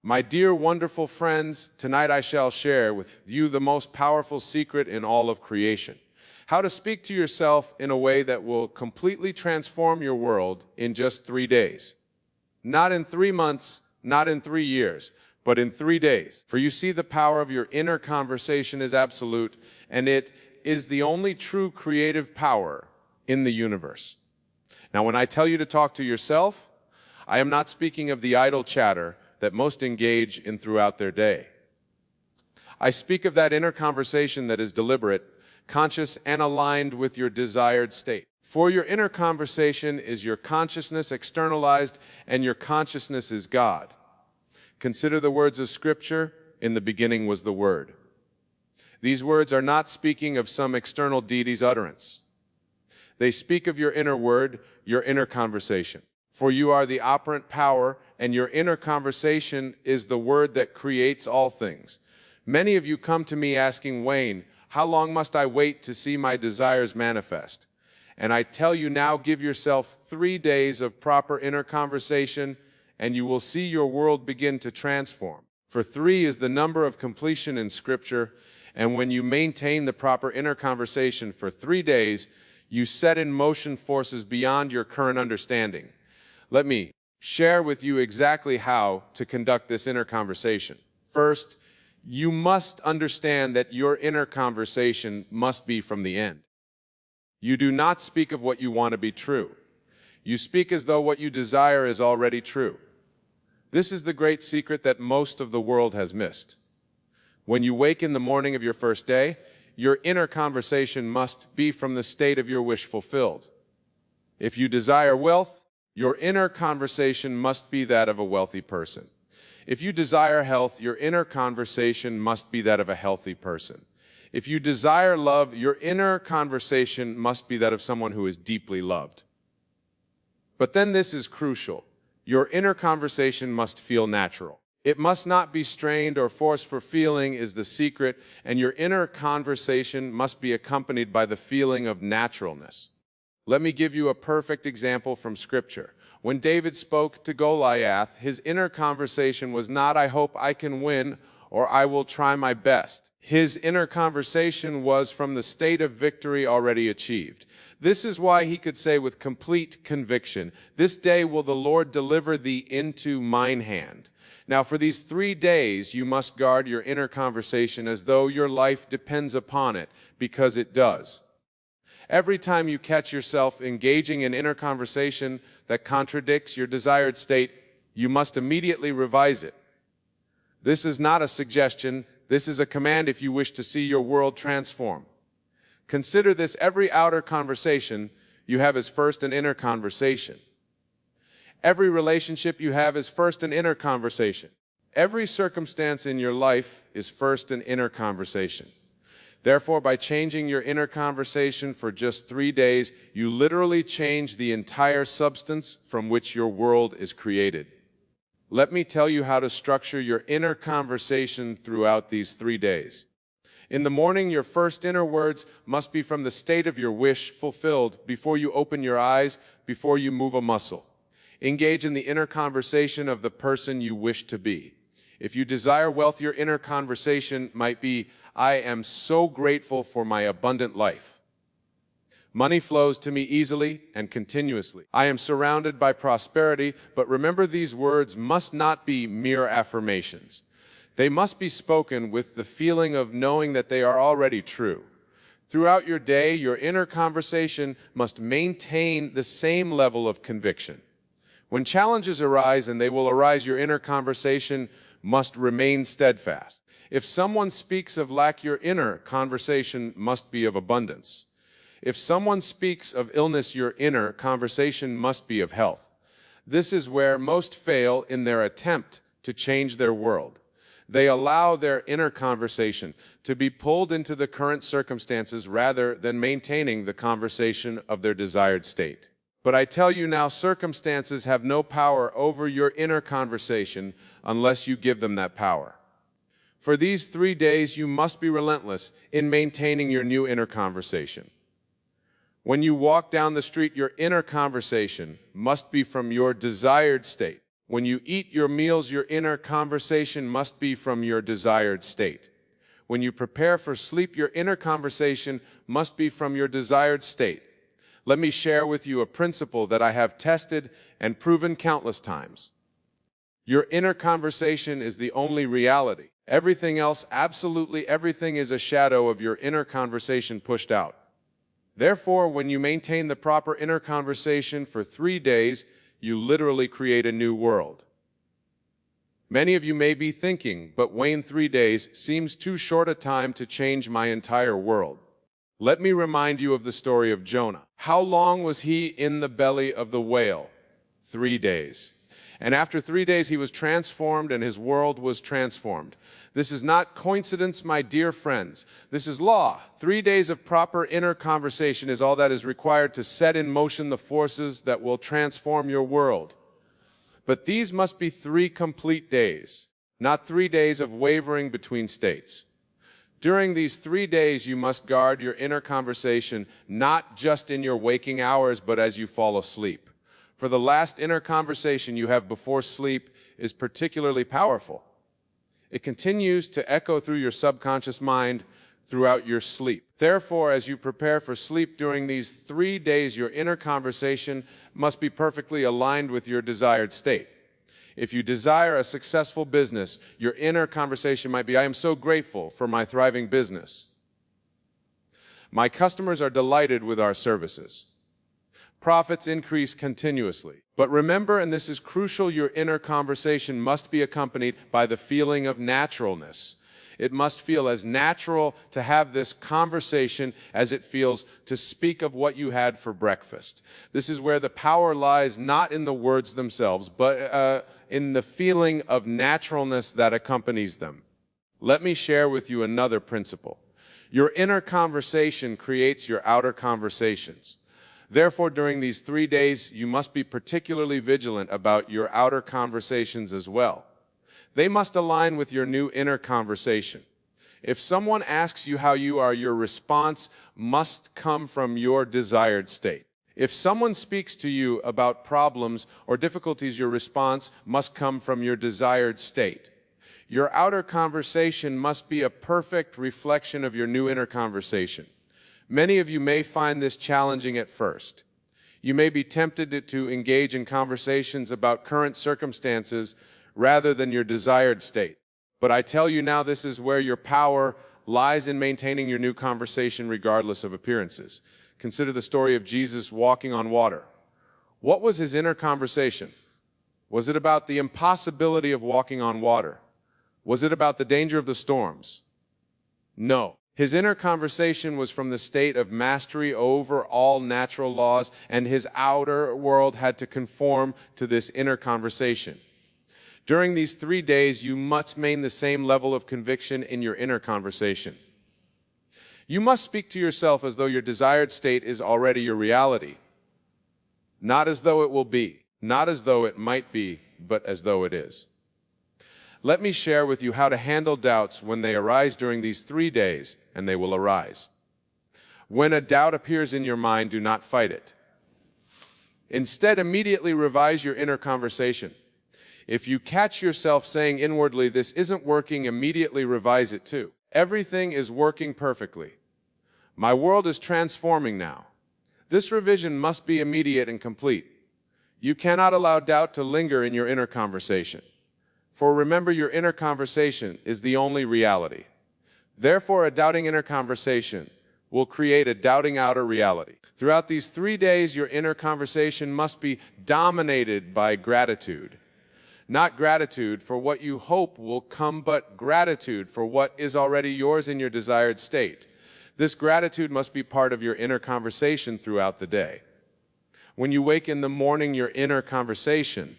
My dear wonderful friends, tonight I shall share with you the most powerful secret in all of creation. How to speak to yourself in a way that will completely transform your world in just 3 days. Not in 3 months, not in 3 years, but in 3 days. For you see, the power of your inner conversation is absolute, and it is the only true creative power in the universe. Now, when I tell you to talk to yourself, I am not speaking of the idle chatter that most engage in throughout their day. I speak of that inner conversation that is deliberate, conscious, and aligned with your desired state. For your inner conversation is your consciousness externalized, and your consciousness is God. Consider the words of Scripture, "In the beginning was the Word." These words are not speaking of some external deity's utterance. They speak of your inner word, your inner conversation. For you are the operant power, and your inner conversation is the word that creates all things. Many of you come to me asking, "Wayne, how long must I wait to see my desires manifest?" And I tell you now, give yourself 3 days of proper inner conversation, and you will see your world begin to transform. For 3 is the number of completion in Scripture, and when you maintain the proper inner conversation for 3 days, you set in motion forces beyond your current understanding. Let me share with you exactly how to conduct this inner conversation. First, you must understand that your inner conversation must be from the end. You do not speak of what you want to be true. You speak as though what you desire is already true. This is the great secret that most of the world has missed. When you wake in the morning of your first day, your inner conversation must be from the state of your wish fulfilled. If you desire wealth, your inner conversation must be that of a wealthy person. If you desire health, your inner conversation must be that of a healthy person. If you desire love, your inner conversation must be that of someone who is deeply loved. But then this is crucial. Your inner conversation must feel natural. It must not be strained or forced, for feeling is the secret, and your inner conversation must be accompanied by the feeling of naturalness. Let me give you a perfect example from Scripture. When David spoke to Goliath, his inner conversation was not, "I hope I can win," or "I will try my best." His inner conversation was from the state of victory already achieved. This is why he could say with complete conviction, "This day will the Lord deliver thee into mine hand." Now, for these 3 days, you must guard your inner conversation as though your life depends upon it, because it does. Every time you catch yourself engaging in inner conversation that contradicts your desired state, you must immediately revise it. This is not a suggestion, this is a command if you wish to see your world transform. Consider this: every outer conversation you have is first an inner conversation. Every relationship you have is first an inner conversation. Every circumstance in your life is first an inner conversation. Therefore, by changing your inner conversation for just 3 days, you literally change the entire substance from which your world is created. Let me tell you how to structure your inner conversation throughout these 3 days. In the morning, your first inner words must be from the state of your wish fulfilled before you open your eyes, before you move a muscle. Engage in the inner conversation of the person you wish to be. If you desire wealth, your inner conversation might be, "I am so grateful for my abundant life. Money flows to me easily and continuously. I am surrounded by prosperity." But remember, these words must not be mere affirmations. They must be spoken with the feeling of knowing that they are already true. Throughout your day, your inner conversation must maintain the same level of conviction. When challenges arise, and they will arise, your inner conversation must remain steadfast. If someone speaks of lack, your inner conversation must be of abundance. If someone speaks of illness, your inner conversation must be of health. This is where most fail in their attempt to change their world. They allow their inner conversation to be pulled into the current circumstances rather than maintaining the conversation of their desired state. But I tell you now, circumstances have no power over your inner conversation unless you give them that power. For these 3 days, you must be relentless in maintaining your new inner conversation. When you walk down the street, your inner conversation must be from your desired state. When you eat your meals, your inner conversation must be from your desired state. When you prepare for sleep, your inner conversation must be from your desired state. Let me share with you a principle that I have tested and proven countless times. Your inner conversation is the only reality. Everything else, absolutely everything, is a shadow of your inner conversation pushed out. Therefore, when you maintain the proper inner conversation for 3 days, you literally create a new world. Many of you may be thinking, but Wayne, 3 days seems too short a time to change my entire world. Let me remind you of the story of Jonah. How long was he in the belly of the whale? 3 days. And after 3 days he was transformed and his world was transformed. This is not coincidence, my dear friends. This is law. 3 days of proper inner conversation is all that is required to set in motion the forces that will transform your world. But these must be 3 complete days, not 3 days of wavering between states. During these 3 days, you must guard your inner conversation, not just in your waking hours, but as you fall asleep. For the last inner conversation you have before sleep is particularly powerful. It continues to echo through your subconscious mind throughout your sleep. Therefore, as you prepare for sleep during these 3 days, your inner conversation must be perfectly aligned with your desired state. If you desire a successful business, your inner conversation might be, I am so grateful for my thriving business. My customers are delighted with our services. Profits increase continuously. But remember, and this is crucial, your inner conversation must be accompanied by the feeling of naturalness. It must feel as natural to have this conversation as it feels to speak of what you had for breakfast. This is where the power lies, not in the words themselves, but in the feeling of naturalness that accompanies them. Let me share with you another principle. Your inner conversation creates your outer conversations. Therefore, during these 3 days, you must be particularly vigilant about your outer conversations as well. They must align with your new inner conversation. If someone asks you how you are, your response must come from your desired state. If someone speaks to you about problems or difficulties, your response must come from your desired state. Your outer conversation must be a perfect reflection of your new inner conversation. Many of you may find this challenging at first. You may be tempted to engage in conversations about current circumstances rather than your desired state. But I tell you now, this is where your power lies, in maintaining your new conversation regardless of appearances. Consider the story of Jesus walking on water. What was his inner conversation? Was it about the impossibility of walking on water? Was it about the danger of the storms? No. His inner conversation was from the state of mastery over all natural laws, and his outer world had to conform to this inner conversation. During these 3 days, you must maintain the same level of conviction in your inner conversation. You must speak to yourself as though your desired state is already your reality. Not as though it will be, not as though it might be, but as though it is. Let me share with you how to handle doubts when they arise during these 3 days, and they will arise. When a doubt appears in your mind, do not fight it. Instead, immediately revise your inner conversation. If you catch yourself saying inwardly, this isn't working, immediately revise it too. Everything is working perfectly. My world is transforming now. This revision must be immediate and complete. You cannot allow doubt to linger in your inner conversation. For remember, your inner conversation is the only reality. Therefore, a doubting inner conversation will create a doubting outer reality. Throughout these 3 days, your inner conversation must be dominated by gratitude. Not gratitude for what you hope will come, but gratitude for what is already yours in your desired state. This gratitude must be part of your inner conversation throughout the day. When you wake in the morning, your inner conversation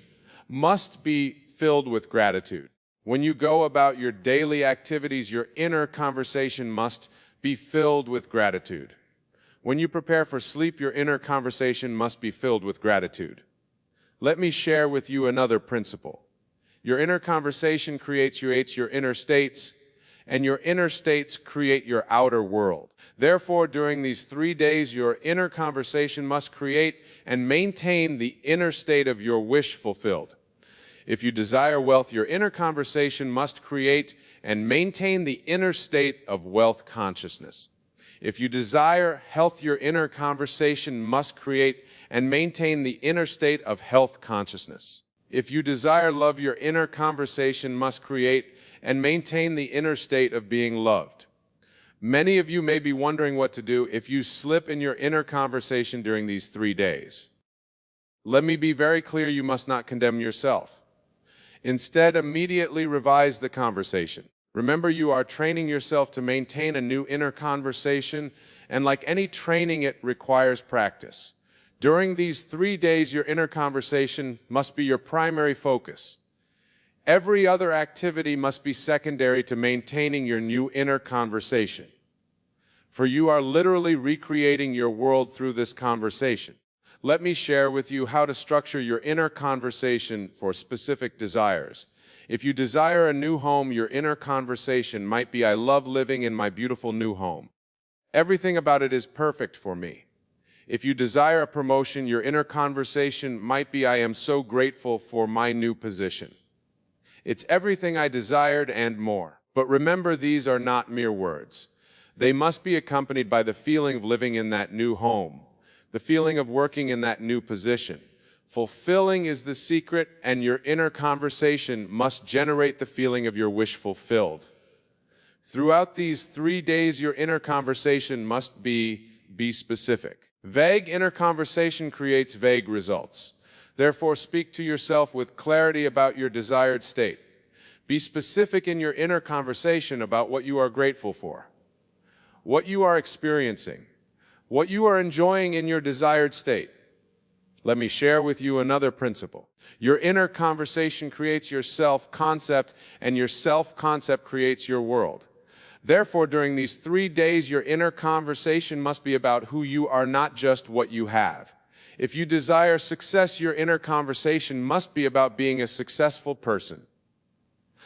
must be filled with gratitude. When you go about your daily activities, your inner conversation must be filled with gratitude. When you prepare for sleep, your inner conversation must be filled with gratitude. Let me share with you another principle. Your inner conversation creates your inner states, and your inner states create your outer world. Therefore, during these 3 days, your inner conversation must create and maintain the inner state of your wish fulfilled. If you desire wealth, your inner conversation must create and maintain the inner state of wealth consciousness. If you desire health, your inner conversation must create and maintain the inner state of health consciousness. If you desire love, your inner conversation must create and maintain the inner state of being loved. Many of you may be wondering what to do if you slip in your inner conversation during these 3 days. Let me be very clear, you must not condemn yourself. Instead, immediately revise the conversation. Remember, you are training yourself to maintain a new inner conversation, and like any training, it requires practice. During these 3 days, your inner conversation must be your primary focus. Every other activity must be secondary to maintaining your new inner conversation. For you are literally recreating your world through this conversation. Let me share with you how to structure your inner conversation for specific desires. If you desire a new home, your inner conversation might be, I love living in my beautiful new home. Everything about it is perfect for me. If you desire a promotion, your inner conversation might be, I am so grateful for my new position. It's everything I desired and more. But remember, these are not mere words. They must be accompanied by the feeling of living in that new home, the feeling of working in that new position. Fulfilling is the secret, and your inner conversation must generate the feeling of your wish fulfilled. Throughout these 3 days, your inner conversation must be specific. Vague inner conversation creates vague results. Therefore, speak to yourself with clarity about your desired state. Be specific in your inner conversation about what you are grateful for, what you are experiencing, what you are enjoying in your desired state. Let me share with you another principle. Your inner conversation creates your self-concept, and your self-concept creates your world. Therefore, during these 3 days, your inner conversation must be about who you are, not just what you have. If you desire success, your inner conversation must be about being a successful person,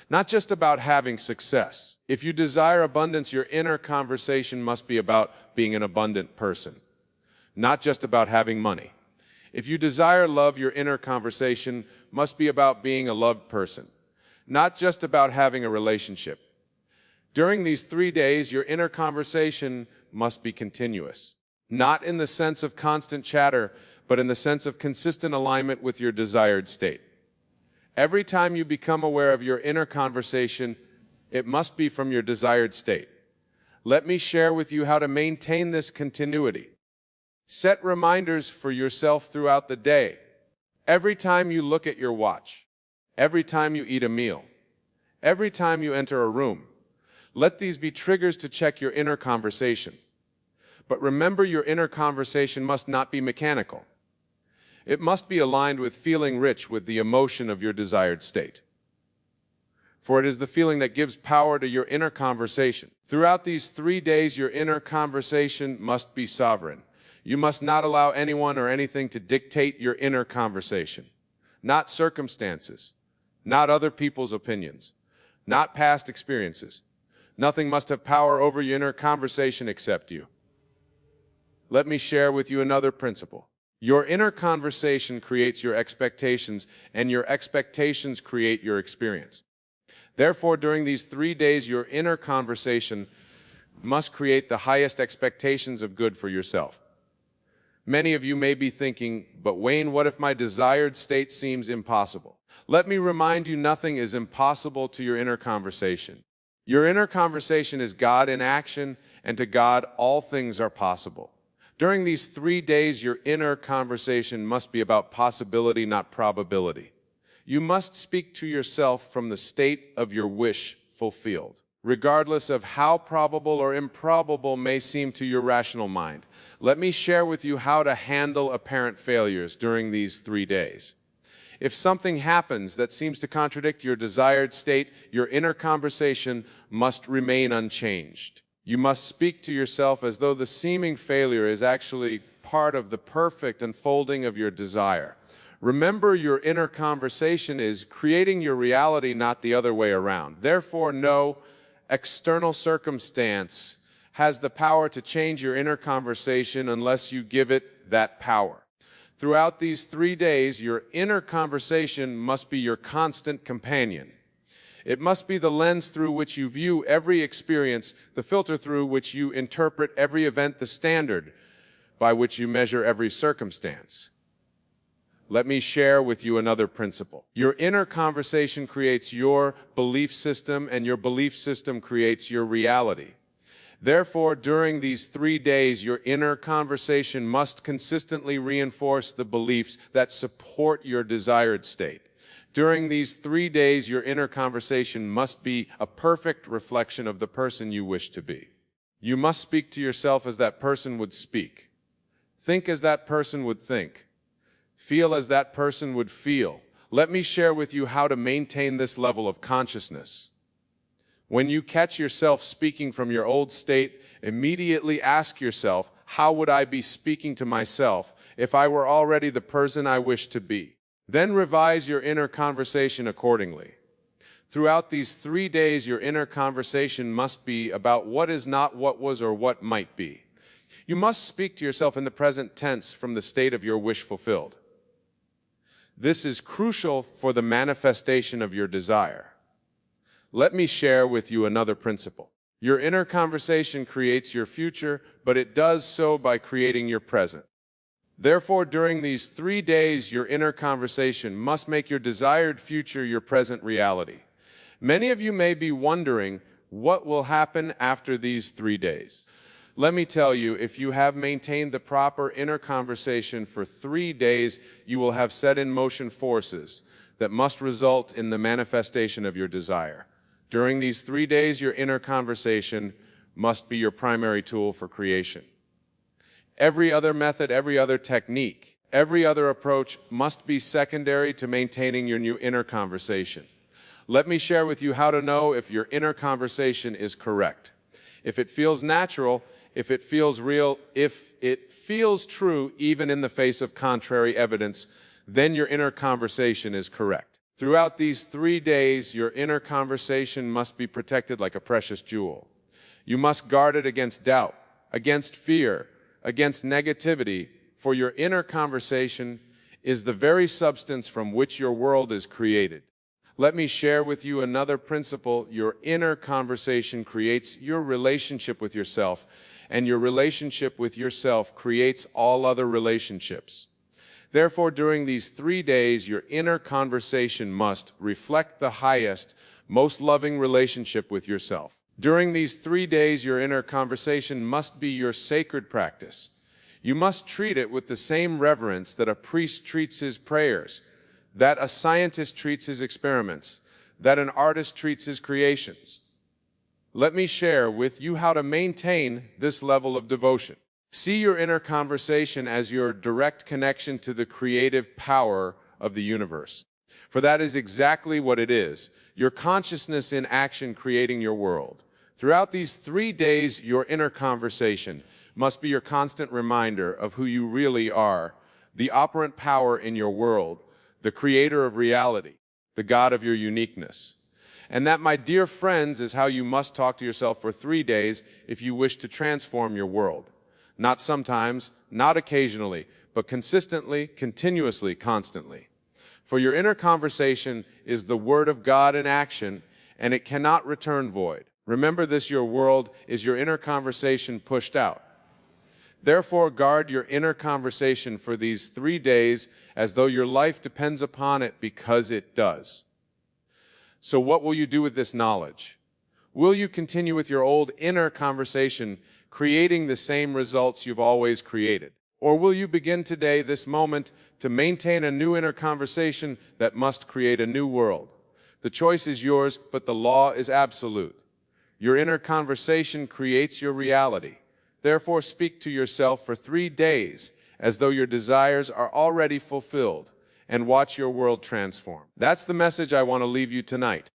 not just about having success. If you desire abundance, your inner conversation must be about being an abundant person, not just about having money. If you desire love, your inner conversation must be about being a loved person, not just about having a relationship. During these 3 days, your inner conversation must be continuous, not in the sense of constant chatter, but in the sense of consistent alignment with your desired state. Every time you become aware of your inner conversation, it must be from your desired state. Let me share with you how to maintain this continuity. Set reminders for yourself throughout the day. Every time you look at your watch, every time you eat a meal, every time you enter a room, let these be triggers to check your inner conversation. But remember, your inner conversation must not be mechanical. It must be aligned with feeling rich with the emotion of your desired state. For it is the feeling that gives power to your inner conversation. Throughout these 3 days, your inner conversation must be sovereign. You must not allow anyone or anything to dictate your inner conversation. Not circumstances, not other people's opinions, not past experiences. Nothing must have power over your inner conversation except you. Let me share with you another principle. Your inner conversation creates your expectations, and your expectations create your experience. Therefore, during these 3 days, your inner conversation must create the highest expectations of good for yourself. Many of you may be thinking, but Wayne, what if my desired state seems impossible? Let me remind you, nothing is impossible to your inner conversation. Your inner conversation is God in action, and to God, all things are possible. During these 3 days, your inner conversation must be about possibility, not probability. You must speak to yourself from the state of your wish fulfilled, regardless of how probable or improbable may seem to your rational mind. Let me share with you how to handle apparent failures during these 3 days. If something happens that seems to contradict your desired state, your inner conversation must remain unchanged. You must speak to yourself as though the seeming failure is actually part of the perfect unfolding of your desire. Remember, your inner conversation is creating your reality, not the other way around. Therefore, no external circumstance has the power to change your inner conversation unless you give it that power. Throughout these 3 days, your inner conversation must be your constant companion. It must be the lens through which you view every experience, the filter through which you interpret every event, the standard by which you measure every circumstance. Let me share with you another principle. Your inner conversation creates your belief system, and your belief system creates your reality. Therefore, during these 3 days, your inner conversation must consistently reinforce the beliefs that support your desired state. During these 3 days, your inner conversation must be a perfect reflection of the person you wish to be. You must speak to yourself as that person would speak. Think as that person would think. Feel as that person would feel. Let me share with you how to maintain this level of consciousness. When you catch yourself speaking from your old state, immediately ask yourself, how would I be speaking to myself if I were already the person I wish to be? Then revise your inner conversation accordingly. Throughout these 3 days, your inner conversation must be about what is not, what was, or what might be. You must speak to yourself in the present tense from the state of your wish fulfilled. This is crucial for the manifestation of your desire. Let me share with you another principle. Your inner conversation creates your future, but it does so by creating your present. Therefore, during these 3 days, your inner conversation must make your desired future your present reality. Many of you may be wondering what will happen after these 3 days. Let me tell you, if you have maintained the proper inner conversation for 3 days, you will have set in motion forces that must result in the manifestation of your desire. During these 3 days, your inner conversation must be your primary tool for creation. Every other method, every other technique, every other approach must be secondary to maintaining your new inner conversation. Let me share with you how to know if your inner conversation is correct. If it feels natural, if it feels real, if it feels true even in the face of contrary evidence, then your inner conversation is correct. Throughout these 3 days, your inner conversation must be protected like a precious jewel. You must guard it against doubt, against fear, against negativity, for your inner conversation is the very substance from which your world is created. Let me share with you another principle. Your inner conversation creates your relationship with yourself, and your relationship with yourself creates all other relationships. Therefore, during these 3 days, your inner conversation must reflect the highest, most loving relationship with yourself. During these 3 days, your inner conversation must be your sacred practice. You must treat it with the same reverence that a priest treats his prayers, that a scientist treats his experiments, that an artist treats his creations. Let me share with you how to maintain this level of devotion. See your inner conversation as your direct connection to the creative power of the universe. For that is exactly what it is, your consciousness in action creating your world. Throughout these 3 days, your inner conversation must be your constant reminder of who you really are, the operant power in your world, the creator of reality, the God of your uniqueness. And that, my dear friends, is how you must talk to yourself for 3 days if you wish to transform your world. Not sometimes, not occasionally, but consistently, continuously, constantly. For your inner conversation is the Word of God in action, and it cannot return void. Remember this, your world is your inner conversation pushed out. Therefore, guard your inner conversation for these 3 days as though your life depends upon it, because it does. So what will you do with this knowledge? Will you continue with your old inner conversation, creating the same results you've always created? Or will you begin today, this moment, to maintain a new inner conversation that must create a new world? The choice is yours, but the law is absolute. Your inner conversation creates your reality. Therefore, speak to yourself for 3 days as though your desires are already fulfilled, and watch your world transform. That's the message I want to leave you tonight.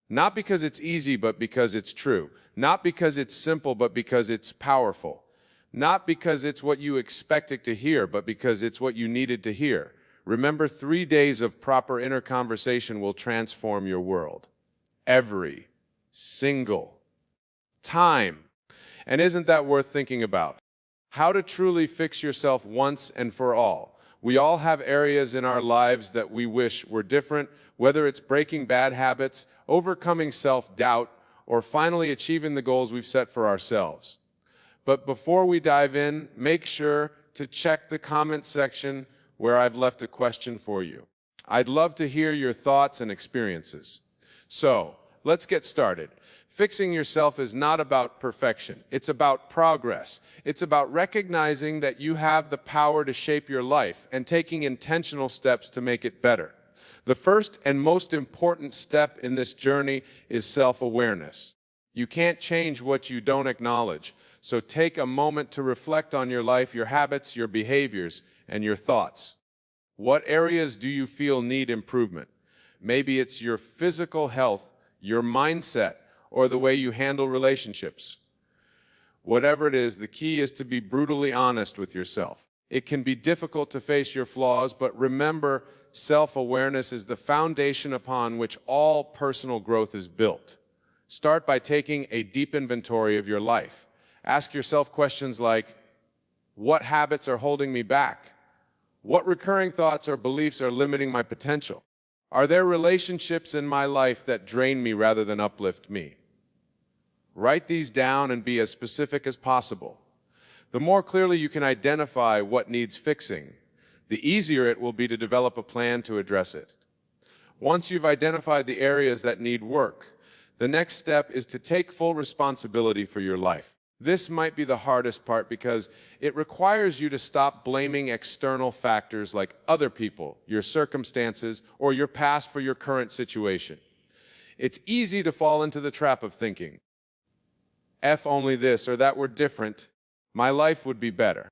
Not because it's easy, but because it's true. Not because it's simple, but because it's powerful. Not because it's what you expected to hear, but because it's what you needed to hear. Remember, 3 days of proper inner conversation will transform your world. Every single time. And isn't that worth thinking about? How to truly fix yourself once and for all. We all have areas in our lives that we wish were different, whether it's breaking bad habits, overcoming self-doubt, or finally achieving the goals we've set for ourselves. But before we dive in, make sure to check the comment section where I've left a question for you. I'd love to hear your thoughts and experiences. So, let's get started. Fixing yourself is not about perfection. It's about progress. It's about recognizing that you have the power to shape your life and taking intentional steps to make it better. The first and most important step in this journey is self-awareness. You can't change what you don't acknowledge, so take a moment to reflect on your life, your habits, your behaviors, and your thoughts. What areas do you feel need improvement? Maybe it's your physical health, your mindset, or the way you handle relationships. Whatever it is, the key is to be brutally honest with yourself. It can be difficult to face your flaws, but remember, self-awareness is the foundation upon which all personal growth is built. Start by taking a deep inventory of your life. Ask yourself questions like, what habits are holding me back? What recurring thoughts or beliefs are limiting my potential? Are there relationships in my life that drain me rather than uplift me? Write these down and be as specific as possible. The more clearly you can identify what needs fixing, the easier it will be to develop a plan to address it. Once you've identified the areas that need work, the next step is to take full responsibility for your life. This might be the hardest part because it requires you to stop blaming external factors like other people, your circumstances, or your past for your current situation. It's easy to fall into the trap of thinking, if only this or that were different, my life would be better.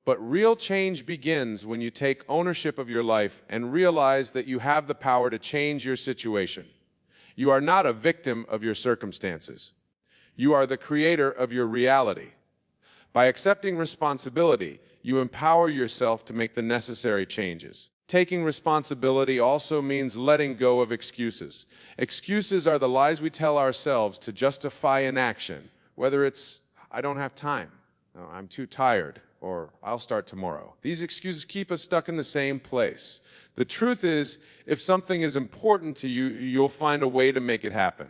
But real change begins when you take ownership of your life and realize that you have the power to change your situation. You are not a victim of your circumstances. You are the creator of your reality. By accepting responsibility, you empower yourself to make the necessary changes. Taking responsibility also means letting go of excuses. Excuses are the lies we tell ourselves to justify inaction, whether it's, I don't have time, I'm too tired, or I'll start tomorrow. These excuses keep us stuck in the same place. The truth is, if something is important to you, you'll find a way to make it happen.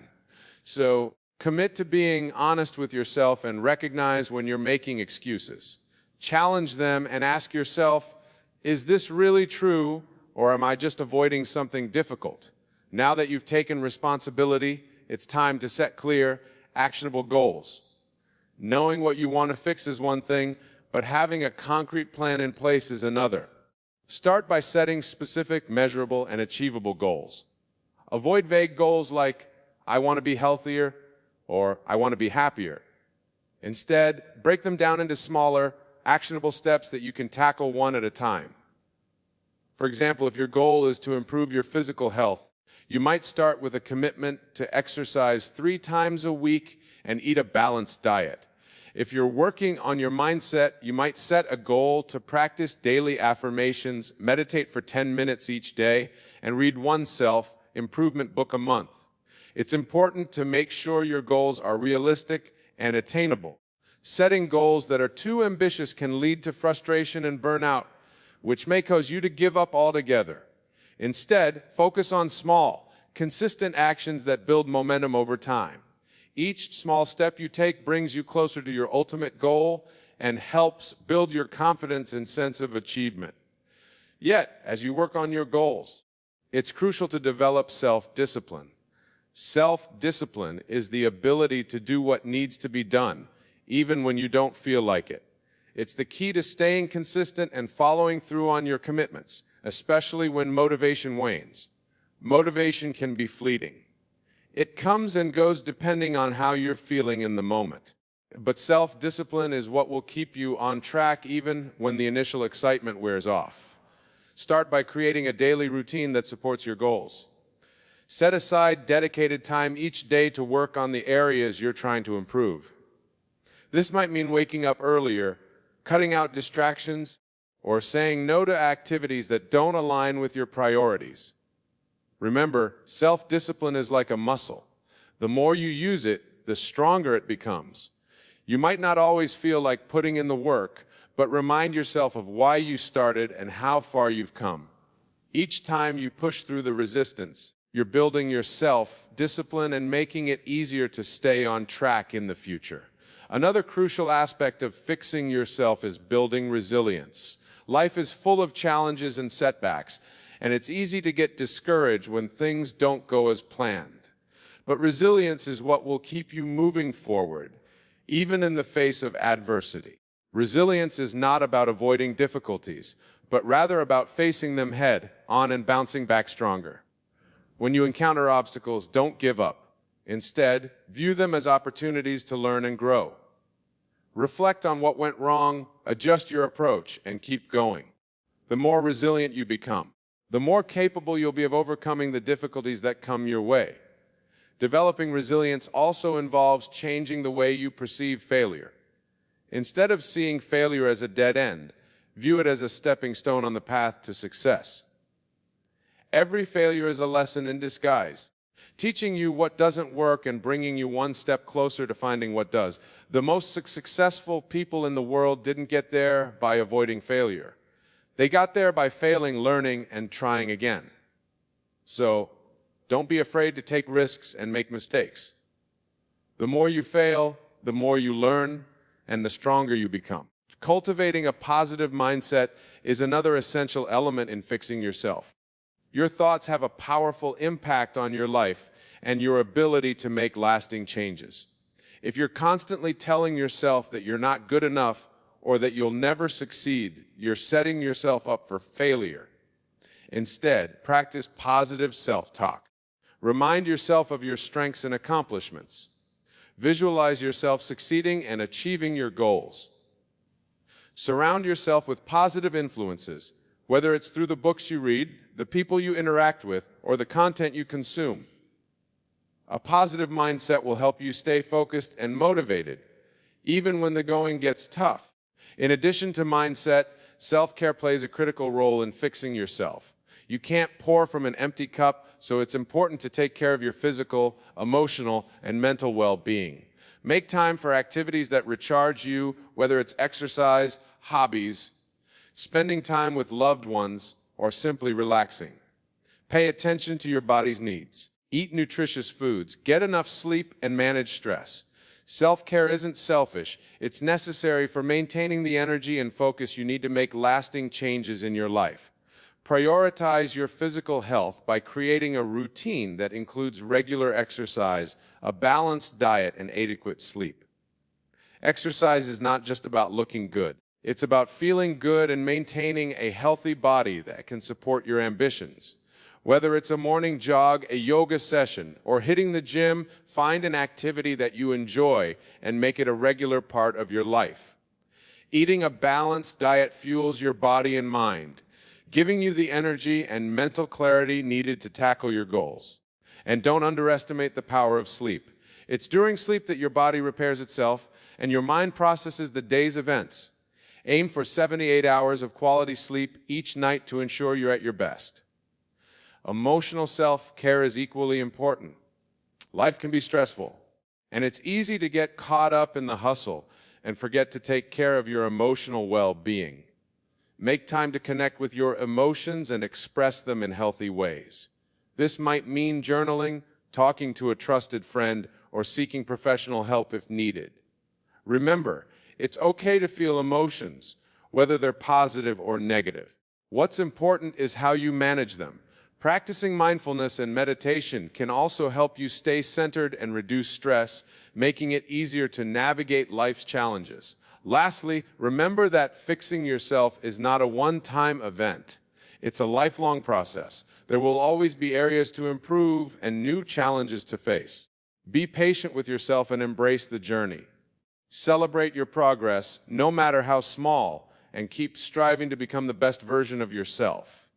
So, commit to being honest with yourself and recognize when you're making excuses. Challenge them and ask yourself, is this really true, or am I just avoiding something difficult? Now that you've taken responsibility, it's time to set clear, actionable goals. Knowing what you want to fix is one thing, but having a concrete plan in place is another. Start by setting specific, measurable, and achievable goals. Avoid vague goals like, I want to be healthier, or I want to be happier. Instead, break them down into smaller, actionable steps that you can tackle one at a time. For example, if your goal is to improve your physical health, you might start with a commitment to exercise 3 times a week and eat a balanced diet. If you're working on your mindset, you might set a goal to practice daily affirmations, meditate for 10 minutes each day, and read one self-improvement book a month. It's important to make sure your goals are realistic and attainable. Setting goals that are too ambitious can lead to frustration and burnout, which may cause you to give up altogether. Instead, focus on small, consistent actions that build momentum over time. Each small step you take brings you closer to your ultimate goal and helps build your confidence and sense of achievement. Yet, as you work on your goals, it's crucial to develop self-discipline. Self-discipline is the ability to do what needs to be done, even when you don't feel like it. It's the key to staying consistent and following through on your commitments, especially when motivation wanes. Motivation can be fleeting. It comes and goes depending on how you're feeling in the moment. But self-discipline is what will keep you on track even when the initial excitement wears off. Start by creating a daily routine that supports your goals. Set aside dedicated time each day to work on the areas you're trying to improve. This might mean waking up earlier, cutting out distractions, or saying no to activities that don't align with your priorities. Remember, self-discipline is like a muscle. The more you use it, the stronger it becomes. You might not always feel like putting in the work, but remind yourself of why you started and how far you've come. Each time you push through the resistance, you're building your self-discipline and making it easier to stay on track in the future. Another crucial aspect of fixing yourself is building resilience. Life is full of challenges and setbacks, and it's easy to get discouraged when things don't go as planned. But resilience is what will keep you moving forward, even in the face of adversity. Resilience is not about avoiding difficulties, but rather about facing them head on and bouncing back stronger. When you encounter obstacles, don't give up. Instead, view them as opportunities to learn and grow. Reflect on what went wrong, adjust your approach, and keep going. The more resilient you become, the more capable you'll be of overcoming the difficulties that come your way. Developing resilience also involves changing the way you perceive failure. Instead of seeing failure as a dead end, view it as a stepping stone on the path to success. Every failure is a lesson in disguise, teaching you what doesn't work and bringing you one step closer to finding what does. The most successful people in the world didn't get there by avoiding failure. They got there by failing, learning, and trying again. So, don't be afraid to take risks and make mistakes. The more you fail, the more you learn, and the stronger you become. Cultivating a positive mindset is another essential element in fixing yourself. Your thoughts have a powerful impact on your life and your ability to make lasting changes. If you're constantly telling yourself that you're not good enough or that you'll never succeed, you're setting yourself up for failure. Instead, practice positive self-talk. Remind yourself of your strengths and accomplishments. Visualize yourself succeeding and achieving your goals. Surround yourself with positive influences, whether it's through the books you read, the people you interact with, or the content you consume. A positive mindset will help you stay focused and motivated, even when the going gets tough. In addition to mindset, self-care plays a critical role in fixing yourself. You can't pour from an empty cup, so it's important to take care of your physical, emotional, and mental well-being. Make time for activities that recharge you, whether it's exercise, hobbies, spending time with loved ones, or simply relaxing. Pay attention to your body's needs. Eat nutritious foods, get enough sleep, and manage stress. Self-care isn't selfish. It's necessary for maintaining the energy and focus you need to make lasting changes in your life. Prioritize your physical health by creating a routine that includes regular exercise, a balanced diet, and adequate sleep. Exercise is not just about looking good. It's about feeling good and maintaining a healthy body that can support your ambitions. Whether it's a morning jog, a yoga session, or hitting the gym, find an activity that you enjoy and make it a regular part of your life. Eating a balanced diet fuels your body and mind, giving you the energy and mental clarity needed to tackle your goals. And don't underestimate the power of sleep. It's during sleep that your body repairs itself and your mind processes the day's events. Aim for 78 hours of quality sleep each night to ensure you're at your best. Emotional self-care is equally important. Life can be stressful, and it's easy to get caught up in the hustle and forget to take care of your emotional well-being. Make time to connect with your emotions and express them in healthy ways. This might mean journaling, talking to a trusted friend, or seeking professional help if needed. Remember, it's okay to feel emotions, whether they're positive or negative. What's important is how you manage them. Practicing mindfulness and meditation can also help you stay centered and reduce stress, making it easier to navigate life's challenges. Lastly, remember that fixing yourself is not a one-time event. It's a lifelong process. There will always be areas to improve and new challenges to face. Be patient with yourself and embrace the journey. Celebrate your progress, no matter how small, and keep striving to become the best version of yourself.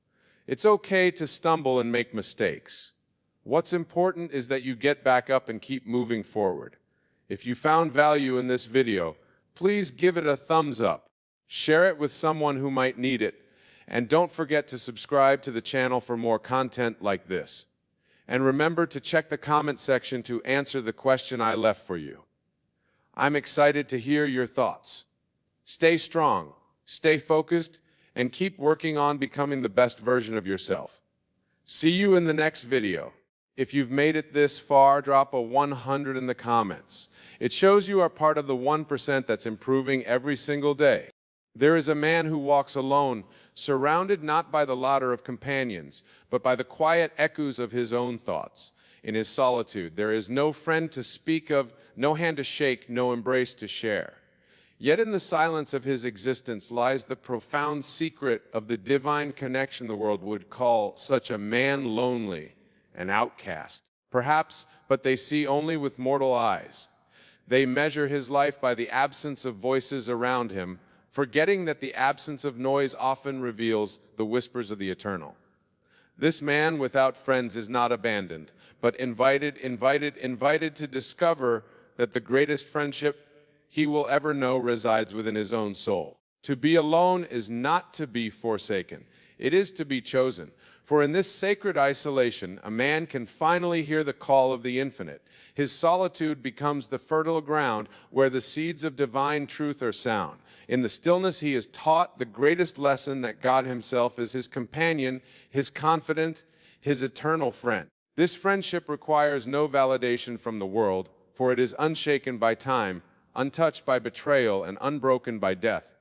It's okay to stumble and make mistakes. What's important is that you get back up and keep moving forward. If you found value in this video, please give it a thumbs up. Share it with someone who might need it. And don't forget to subscribe to the channel for more content like this. And remember to check the comment section to answer the question I left for you. I'm excited to hear your thoughts. Stay strong, stay focused, and keep working on becoming the best version of yourself. See you in the next video. If you've made it this far, drop a 100 in the comments. It shows you are part of the 1% that's improving every single day. There is a man who walks alone, surrounded not by the laughter of companions, but by the quiet echoes of his own thoughts. In his solitude, there is no friend to speak of, no hand to shake, no embrace to share. Yet in the silence of his existence lies the profound secret of the divine connection the world would call such a man lonely, an outcast. Perhaps, but they see only with mortal eyes. They measure his life by the absence of voices around him, forgetting that the absence of noise often reveals the whispers of the eternal. This man without friends is not abandoned, but invited to discover that the greatest friendship he will ever know resides within his own soul. To be alone is not to be forsaken. It is to be chosen. For in this sacred isolation, a man can finally hear the call of the infinite. His solitude becomes the fertile ground where the seeds of divine truth are sown. In the stillness, he is taught the greatest lesson, that God himself is his companion, his confidant, his eternal friend. This friendship requires no validation from the world, for it is unshaken by time, untouched by betrayal, and unbroken by death.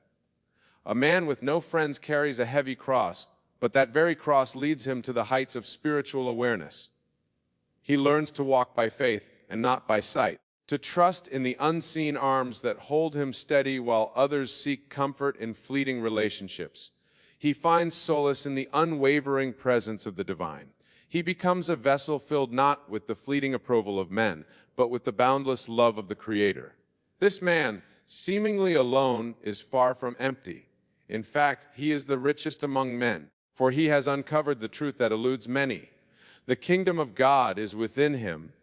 A man with no friends carries a heavy cross, but that very cross leads him to the heights of spiritual awareness. He learns to walk by faith and not by sight, to trust in the unseen arms that hold him steady while others seek comfort in fleeting relationships. He finds solace in the unwavering presence of the divine. He becomes a vessel filled not with the fleeting approval of men, but with the boundless love of the Creator. This man, seemingly alone, is far from empty. In fact, he is the richest among men, for he has uncovered the truth that eludes many. The kingdom of God is within him.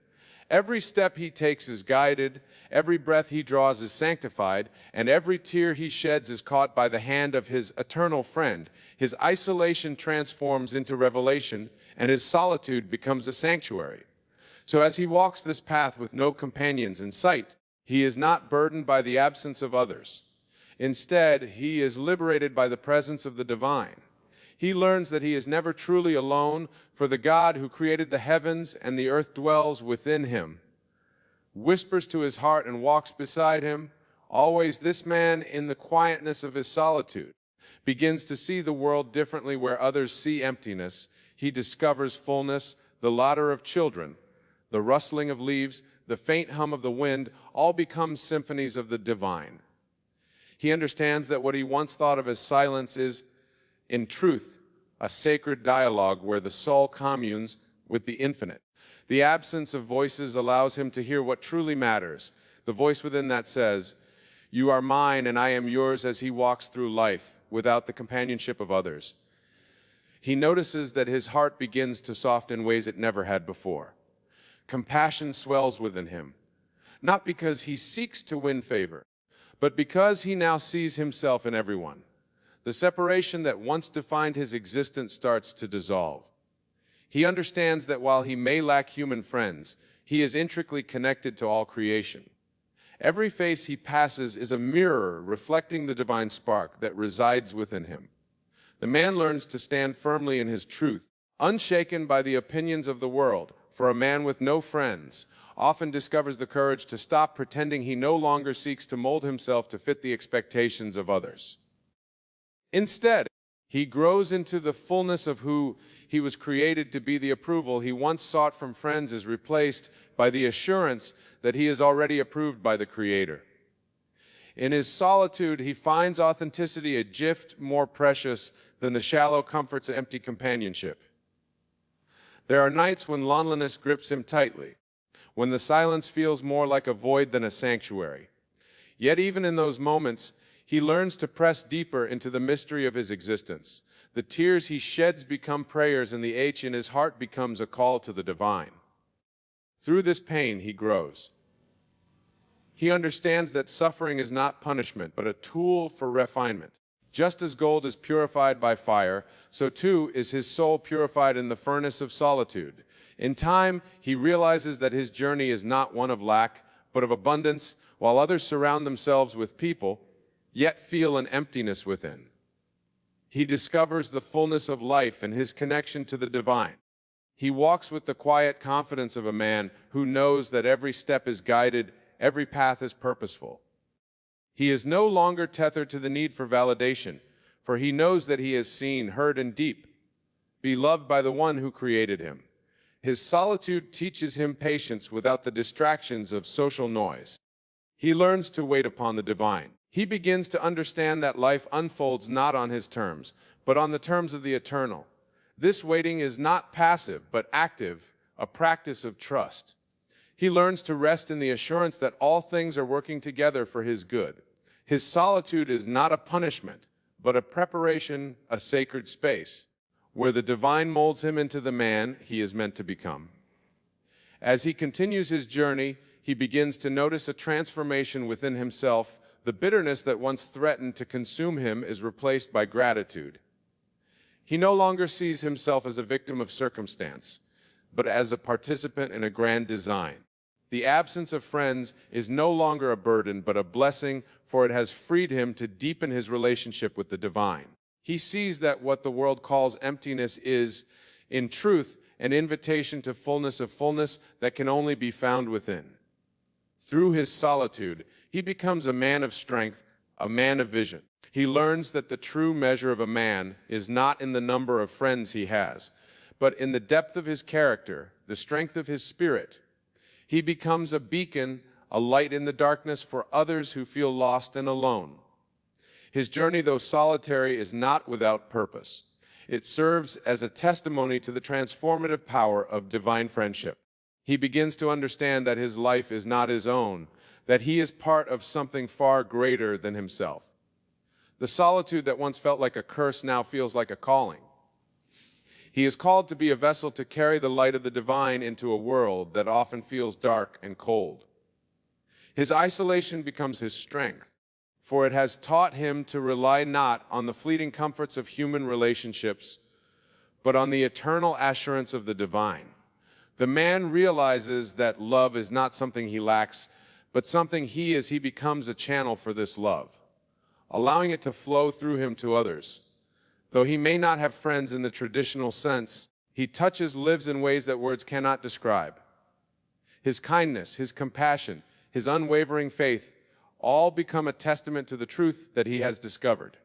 Every step he takes is guided, every breath he draws is sanctified, and every tear he sheds is caught by the hand of his eternal friend. His isolation transforms into revelation, and his solitude becomes a sanctuary. So as he walks this path with no companions in sight, he is not burdened by the absence of others. Instead, he is liberated by the presence of the divine. He learns that he is never truly alone, for the God who created the heavens and the earth dwells within him, whispers to his heart and walks beside him. Always this man, in the quietness of his solitude, begins to see the world differently. Where others see emptiness, he discovers fullness. The laughter of children, the rustling of leaves, the faint hum of the wind, all become symphonies of the divine. He understands that what he once thought of as silence is, in truth, a sacred dialogue where the soul communes with the infinite. The absence of voices allows him to hear what truly matters, the voice within that says, "You are mine and I am yours." As he walks through life without the companionship of others, he notices that his heart begins to soften in ways it never had before. Compassion swells within him, not because he seeks to win favor, but because he now sees himself in everyone. The separation that once defined his existence starts to dissolve. He understands that while he may lack human friends, he is intricately connected to all creation. Every face he passes is a mirror reflecting the divine spark that resides within him. The man learns to stand firmly in his truth, unshaken by the opinions of the world, for a man with no friends often discovers the courage to stop pretending. He no longer seeks to mold himself to fit the expectations of others. Instead, he grows into the fullness of who he was created to be. The approval he once sought from friends is replaced by the assurance that he is already approved by the Creator. In his solitude, he finds authenticity, a gift more precious than the shallow comforts of empty companionship. There are nights when loneliness grips him tightly, when the silence feels more like a void than a sanctuary. Yet even in those moments, he learns to press deeper into the mystery of his existence. The tears he sheds become prayers, and the ache in his heart becomes a call to the divine. Through this pain, he grows. He understands that suffering is not punishment, but a tool for refinement. Just as gold is purified by fire, so too is his soul purified in the furnace of solitude. In time, he realizes that his journey is not one of lack, but of abundance. While others surround themselves with people, yet feel an emptiness within. He discovers the fullness of life and his connection to the divine. He walks with the quiet confidence of a man who knows that every step is guided, every path is purposeful. He is no longer tethered to the need for validation, for he knows that he is seen, heard, and deep, beloved by the one who created him. His solitude teaches him patience without the distractions of social noise. He learns to wait upon the divine. He begins to understand that life unfolds not on his terms, but on the terms of the eternal. This waiting is not passive, but active, a practice of trust. He learns to rest in the assurance that all things are working together for his good. His solitude is not a punishment, but a preparation, a sacred space, where the divine molds him into the man he is meant to become. As he continues his journey, he begins to notice a transformation within himself. The bitterness that once threatened to consume him is replaced by gratitude. He no longer sees himself as a victim of circumstance, but as a participant in a grand design. The absence of friends is no longer a burden, but a blessing, for it has freed him to deepen his relationship with the divine. He sees that what the world calls emptiness is, in truth, an invitation to fullness of fullness that can only be found within. Through his solitude, he becomes a man of strength, a man of vision. He learns that the true measure of a man is not in the number of friends he has, but in the depth of his character, the strength of his spirit. He becomes a beacon, a light in the darkness for others who feel lost and alone. His journey, though solitary, is not without purpose. It serves as a testimony to the transformative power of divine friendship. He begins to understand that his life is not his own, that he is part of something far greater than himself. The solitude that once felt like a curse now feels like a calling. He is called to be a vessel to carry the light of the divine into a world that often feels dark and cold. His isolation becomes his strength, for it has taught him to rely not on the fleeting comforts of human relationships, but on the eternal assurance of the divine. The man realizes that love is not something he lacks, but something he is. He becomes a channel for this love, allowing it to flow through him to others. Though he may not have friends in the traditional sense, he touches lives in ways that words cannot describe. His kindness, his compassion, his unwavering faith all become a testament to the truth that he has discovered.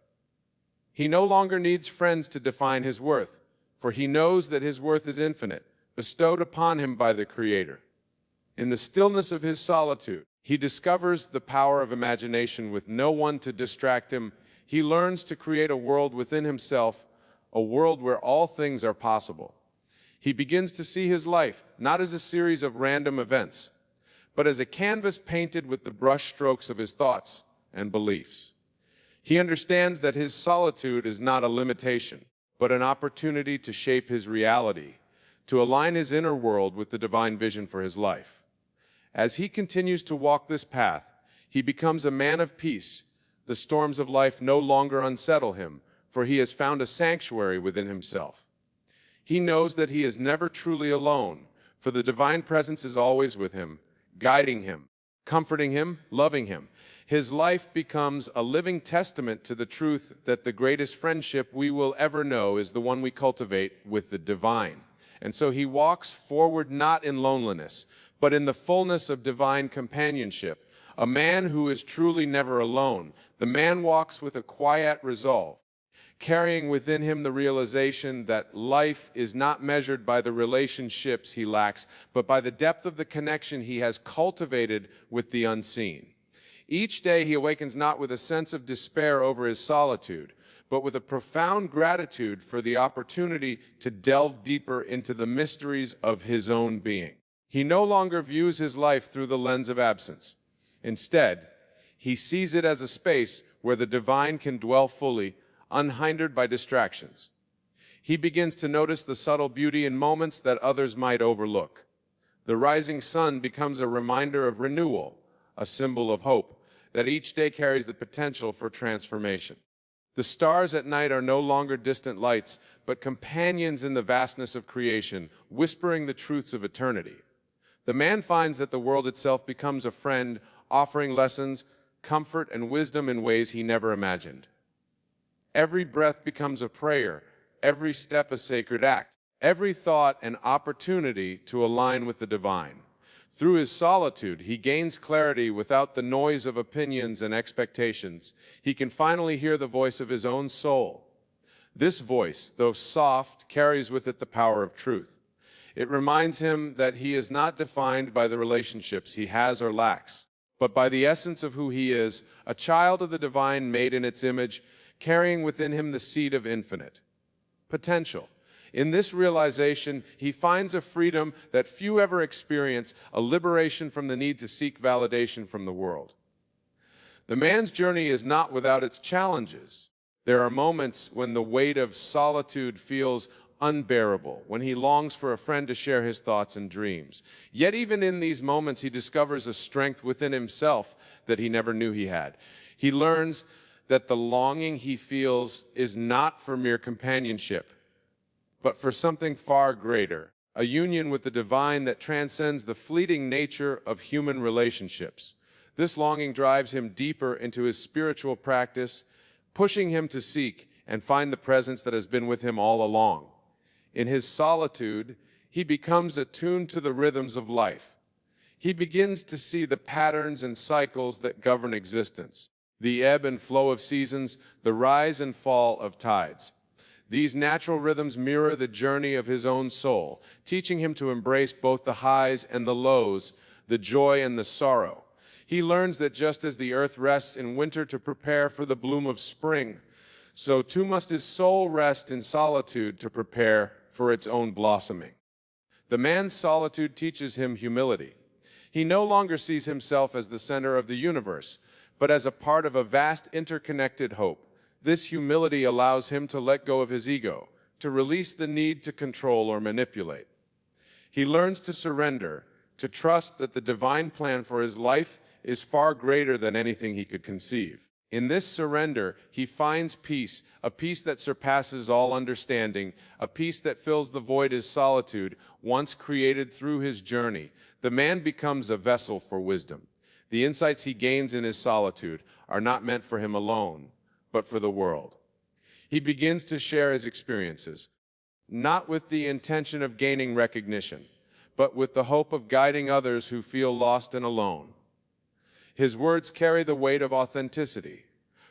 He no longer needs friends to define his worth, for he knows that his worth is infinite, bestowed upon him by the Creator. In the stillness of his solitude, he discovers the power of imagination. With no one to distract him, he learns to create a world within himself, a world where all things are possible. He begins to see his life not as a series of random events, but as a canvas painted with the brush strokes of his thoughts and beliefs. He understands that his solitude is not a limitation, but an opportunity to shape his reality, to align his inner world with the divine vision for his life. As he continues to walk this path, he becomes a man of peace. The storms of life no longer unsettle him, for he has found a sanctuary within himself. He knows that he is never truly alone, for the divine presence is always with him, guiding him, comforting him, loving him. His life becomes a living testament to the truth that the greatest friendship we will ever know is the one we cultivate with the divine. And so he walks forward not in loneliness, but in the fullness of divine companionship. A man who is truly never alone. The man walks with a quiet resolve, carrying within him the realization that life is not measured by the relationships he lacks, but by the depth of the connection he has cultivated with the unseen. Each day he awakens not with a sense of despair over his solitude, but with a profound gratitude for the opportunity to delve deeper into the mysteries of his own being. He no longer views his life through the lens of absence. Instead, he sees it as a space where the divine can dwell fully, unhindered by distractions. He begins to notice the subtle beauty in moments that others might overlook. The rising sun becomes a reminder of renewal, a symbol of hope, that each day carries the potential for transformation. The stars at night are no longer distant lights, but companions in the vastness of creation, whispering the truths of eternity. The man finds that the world itself becomes a friend, offering lessons, comfort, and wisdom in ways he never imagined. Every breath becomes a prayer, every step a sacred act, every thought an opportunity to align with the divine. Through his solitude, he gains clarity without the noise of opinions and expectations. He can finally hear the voice of his own soul. This voice, though soft, carries with it the power of truth. It reminds him that he is not defined by the relationships he has or lacks, but by the essence of who he is, a child of the divine made in its image, carrying within him the seed of infinite potential. In this realization, he finds a freedom that few ever experience, a liberation from the need to seek validation from the world. The man's journey is not without its challenges. There are moments when the weight of solitude feels unbearable, when he longs for a friend to share his thoughts and dreams. Yet even in these moments, he discovers a strength within himself that he never knew he had. He learns that the longing he feels is not for mere companionship, but for something far greater, a union with the divine that transcends the fleeting nature of human relationships. This longing drives him deeper into his spiritual practice, pushing him to seek and find the presence that has been with him all along. In his solitude, he becomes attuned to the rhythms of life. He begins to see the patterns and cycles that govern existence, the ebb and flow of seasons, the rise and fall of tides. These natural rhythms mirror the journey of his own soul, teaching him to embrace both the highs and the lows, the joy and the sorrow. He learns that just as the earth rests in winter to prepare for the bloom of spring, so too must his soul rest in solitude to prepare for its own blossoming. The man's solitude teaches him humility. He no longer sees himself as the center of the universe, but as a part of a vast interconnected hope. This humility allows him to let go of his ego, to release the need to control or manipulate. He learns to surrender, to trust that the divine plan for his life is far greater than anything he could conceive. In this surrender, he finds peace, a peace that surpasses all understanding, a peace that fills the void his solitude once created through his journey. The man becomes a vessel for wisdom. The insights he gains in his solitude are not meant for him alone, but for the world. He begins to share his experiences, not with the intention of gaining recognition, but with the hope of guiding others who feel lost and alone. His words carry the weight of authenticity,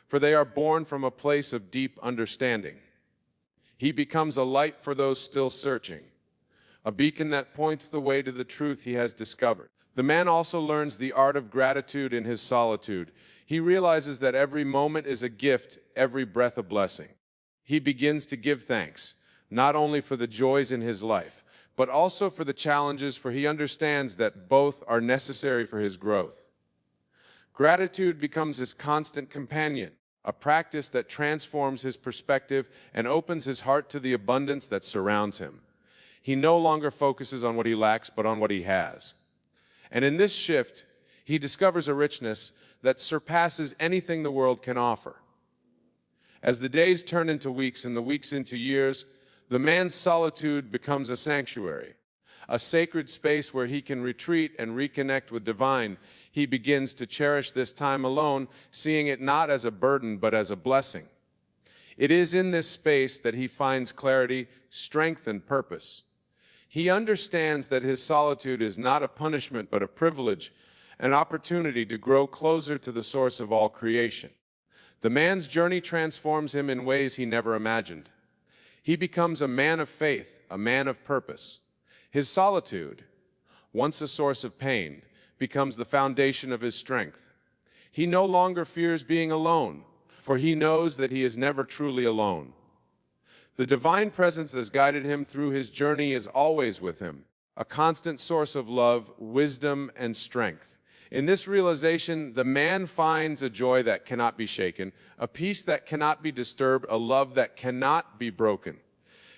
for they are born from a place of deep understanding. He becomes a light for those still searching, a beacon that points the way to the truth he has discovered. The man also learns the art of gratitude in his solitude. He realizes that every moment is a gift, every breath a blessing. He begins to give thanks, not only for the joys in his life, but also for the challenges, for he understands that both are necessary for his growth. Gratitude becomes his constant companion, a practice that transforms his perspective and opens his heart to the abundance that surrounds him. He no longer focuses on what he lacks, but on what he has. And in this shift, he discovers a richness that surpasses anything the world can offer. As the days turn into weeks and the weeks into years, the man's solitude becomes a sanctuary, a sacred space where he can retreat and reconnect with divine. He begins to cherish this time alone, seeing it not as a burden but as a blessing. It is in this space that he finds clarity, strength, and purpose. He understands that his solitude is not a punishment but a privilege, an opportunity to grow closer to the source of all creation. The man's journey transforms him in ways he never imagined. He becomes a man of faith, a man of purpose. His solitude, once a source of pain, becomes the foundation of his strength. He no longer fears being alone, for he knows that he is never truly alone. The divine presence that has guided him through his journey is always with him, a constant source of love, wisdom, and strength. In this realization, the man finds a joy that cannot be shaken, a peace that cannot be disturbed, a love that cannot be broken.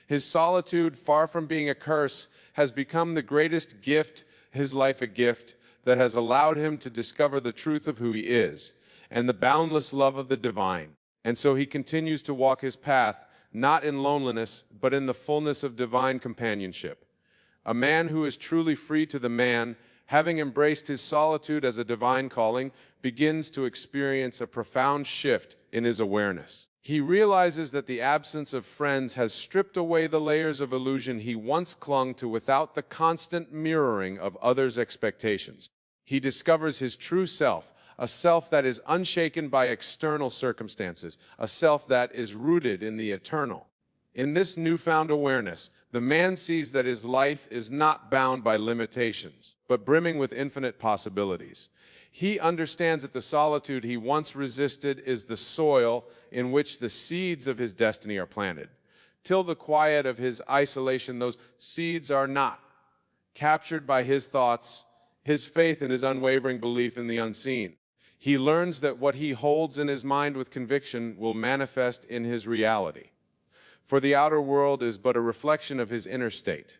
His solitude, far from being a curse, has become the greatest gift, his life a gift, that has allowed him to discover the truth of who he is and the boundless love of the divine. And so he continues to walk his path, not in loneliness, but in the fullness of divine companionship. A man who is truly free to the man having embraced his solitude as a divine calling, begins to experience a profound shift in his awareness. He realizes that the absence of friends has stripped away the layers of illusion he once clung to without the constant mirroring of others' expectations. He discovers his true self, a self that is unshaken by external circumstances, a self that is rooted in the eternal. In this newfound awareness, the man sees that his life is not bound by limitations, but brimming with infinite possibilities. He understands that the solitude he once resisted is the soil in which the seeds of his destiny are planted. Till the quiet of his isolation, those seeds are not captured by his thoughts, his faith, and his unwavering belief in the unseen. He learns that what he holds in his mind with conviction will manifest in his reality. For the outer world is but a reflection of his inner state.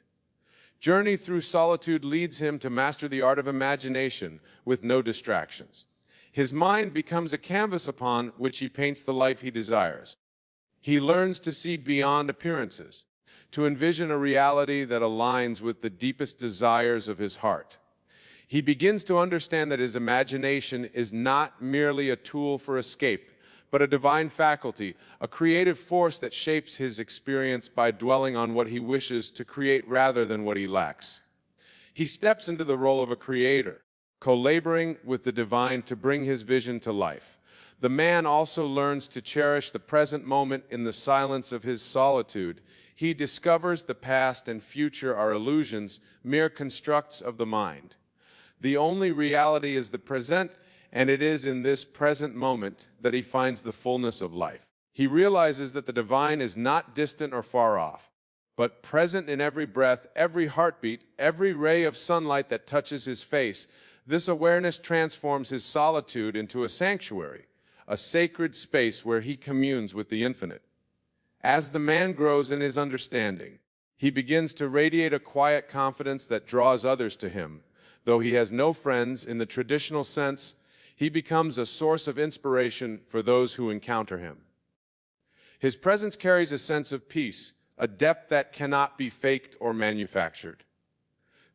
Journey through solitude leads him to master the art of imagination with no distractions. His mind becomes a canvas upon which he paints the life he desires. He learns to see beyond appearances, to envision a reality that aligns with the deepest desires of his heart. He begins to understand that his imagination is not merely a tool for escape, but a divine faculty, a creative force that shapes his experience by dwelling on what he wishes to create rather than what he lacks. He steps into the role of a creator, co-laboring with the divine to bring his vision to life. The man also learns to cherish the present moment in the silence of his solitude. He discovers the past and future are illusions, mere constructs of the mind. The only reality is the present, and it is in this present moment that he finds the fullness of life. He realizes that the divine is not distant or far off, but present in every breath, every heartbeat, every ray of sunlight that touches his face. This awareness transforms his solitude into a sanctuary, a sacred space where he communes with the infinite. As the man grows in his understanding, he begins to radiate a quiet confidence that draws others to him. Though he has no friends in the traditional sense, he becomes a source of inspiration for those who encounter him. His presence carries a sense of peace, a depth that cannot be faked or manufactured.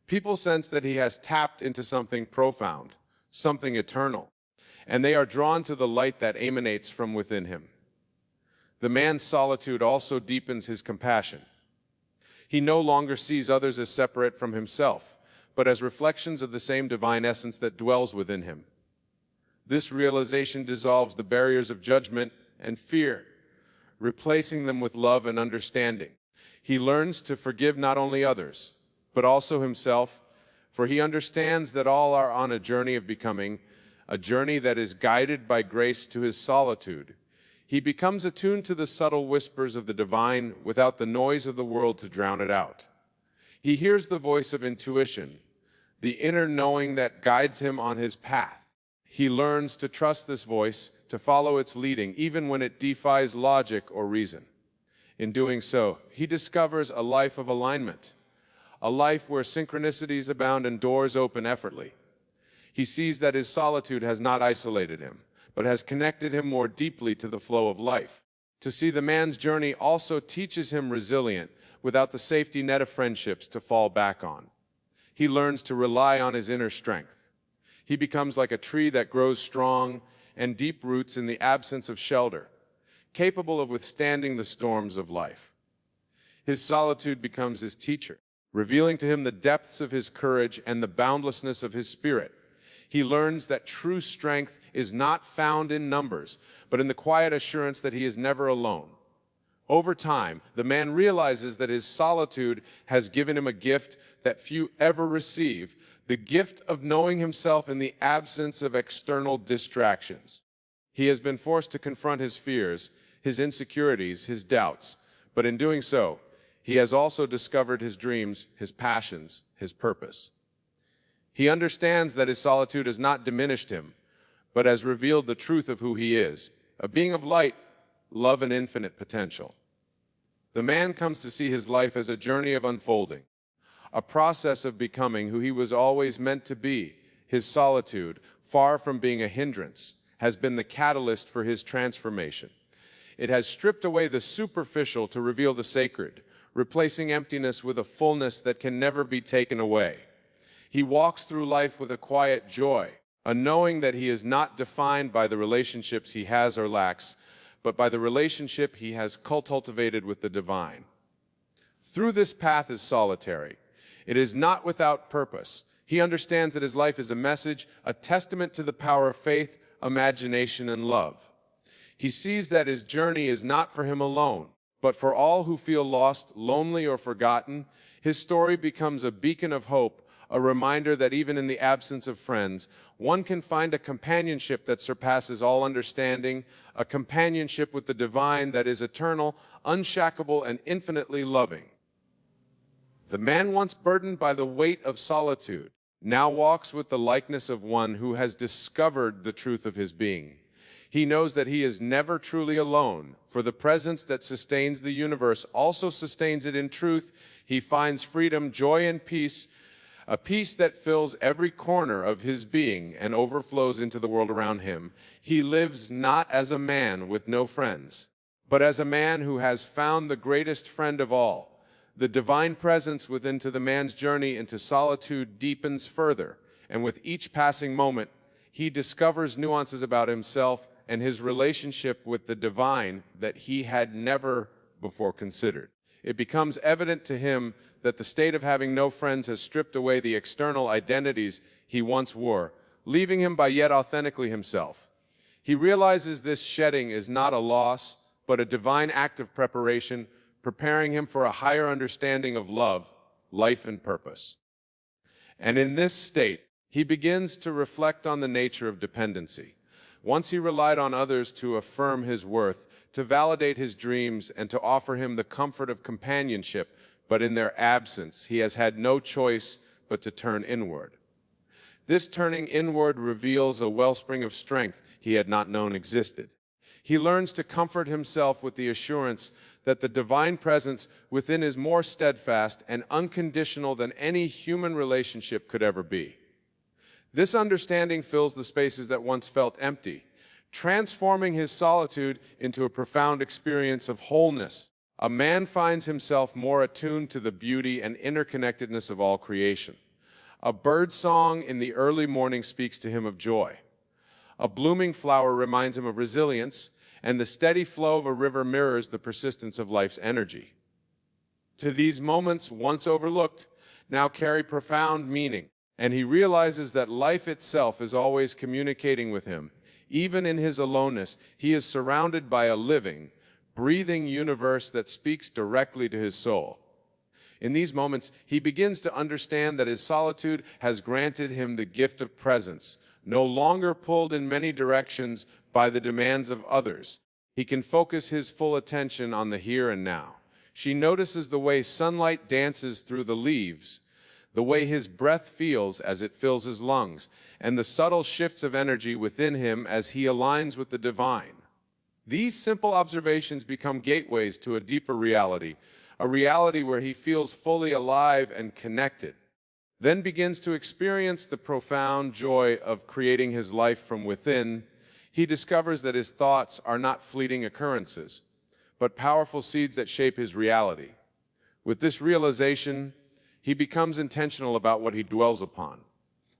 People sense that he has tapped into something profound, something eternal, and they are drawn to the light that emanates from within him. The man's solitude also deepens his compassion. He no longer sees others as separate from himself, but as reflections of the same divine essence that dwells within him. This realization dissolves the barriers of judgment and fear, replacing them with love and understanding. He learns to forgive not only others, but also himself, for he understands that all are on a journey of becoming, a journey that is guided by grace to his solitude. He becomes attuned to the subtle whispers of the divine without the noise of the world to drown it out. He hears the voice of intuition, the inner knowing that guides him on his path. He learns to trust this voice, to follow its leading, even when it defies logic or reason. In doing so, he discovers a life of alignment, a life where synchronicities abound and doors open effortlessly. He sees that his solitude has not isolated him, but has connected him more deeply to the flow of life. To see the man's journey also teaches him resilience, without the safety net of friendships to fall back on. He learns to rely on his inner strength. He becomes like a tree that grows strong and deep roots in the absence of shelter, capable of withstanding the storms of life. His solitude becomes his teacher, revealing to him the depths of his courage and the boundlessness of his spirit. He learns that true strength is not found in numbers, but in the quiet assurance that he is never alone. Over time, the man realizes that his solitude has given him a gift that few ever receive, the gift of knowing himself in the absence of external distractions. He has been forced to confront his fears, his insecurities, his doubts, but in doing so, he has also discovered his dreams, his passions, his purpose. He understands that his solitude has not diminished him, but has revealed the truth of who he is, a being of light, love, and infinite potential. The man comes to see his life as a journey of unfolding, a process of becoming who he was always meant to be. His solitude, far from being a hindrance, has been the catalyst for his transformation. It has stripped away the superficial to reveal the sacred, replacing emptiness with a fullness that can never be taken away. He walks through life with a quiet joy, a knowing that he is not defined by the relationships he has or lacks, but by the relationship he has cultivated with the divine. Through this path is solitary. It is not without purpose. He understands that his life is a message, a testament to the power of faith, imagination, and love. He sees that his journey is not for him alone, but for all who feel lost, lonely, or forgotten. His story becomes a beacon of hope, a reminder that even in the absence of friends, one can find a companionship that surpasses all understanding, a companionship with the divine that is eternal, unshackable, and infinitely loving. The man once burdened by the weight of solitude now walks with the likeness of one who has discovered the truth of his being. He knows that he is never truly alone, for the presence that sustains the universe also sustains it in truth. He finds freedom, joy, and peace, a peace that fills every corner of his being and overflows into the world around him. He lives not as a man with no friends, but as a man who has found the greatest friend of all. The divine presence within the man's journey into solitude deepens further, and with each passing moment, he discovers nuances about himself and his relationship with the divine that he had never before considered. It becomes evident to him that the state of having no friends has stripped away the external identities he once wore, leaving him by yet authentically himself. He realizes this shedding is not a loss, but a divine act of preparation, preparing him for a higher understanding of love, life, and purpose. And in this state, he begins to reflect on the nature of dependency. Once he relied on others to affirm his worth, to validate his dreams, and to offer him the comfort of companionship, but in their absence, he has had no choice but to turn inward. This turning inward reveals a wellspring of strength he had not known existed. He learns to comfort himself with the assurance that the divine presence within is more steadfast and unconditional than any human relationship could ever be. This understanding fills the spaces that once felt empty, transforming his solitude into a profound experience of wholeness. A man finds himself more attuned to the beauty and interconnectedness of all creation. A bird song in the early morning speaks to him of joy. A blooming flower reminds him of resilience, and the steady flow of a river mirrors the persistence of life's energy. To these moments, once overlooked, now carry profound meaning, and he realizes that life itself is always communicating with him. Even in his aloneness, he is surrounded by a living, breathing universe that speaks directly to his soul. In these moments, he begins to understand that his solitude has granted him the gift of presence, no longer pulled in many directions by the demands of others. He can focus his full attention on the here and now. She notices the way sunlight dances through the leaves, the way his breath feels as it fills his lungs, and the subtle shifts of energy within him as he aligns with the divine. These simple observations become gateways to a deeper reality, a reality where he feels fully alive and connected, then begins to experience the profound joy of creating his life from within. He discovers that his thoughts are not fleeting occurrences, but powerful seeds that shape his reality. With this realization, he becomes intentional about what he dwells upon.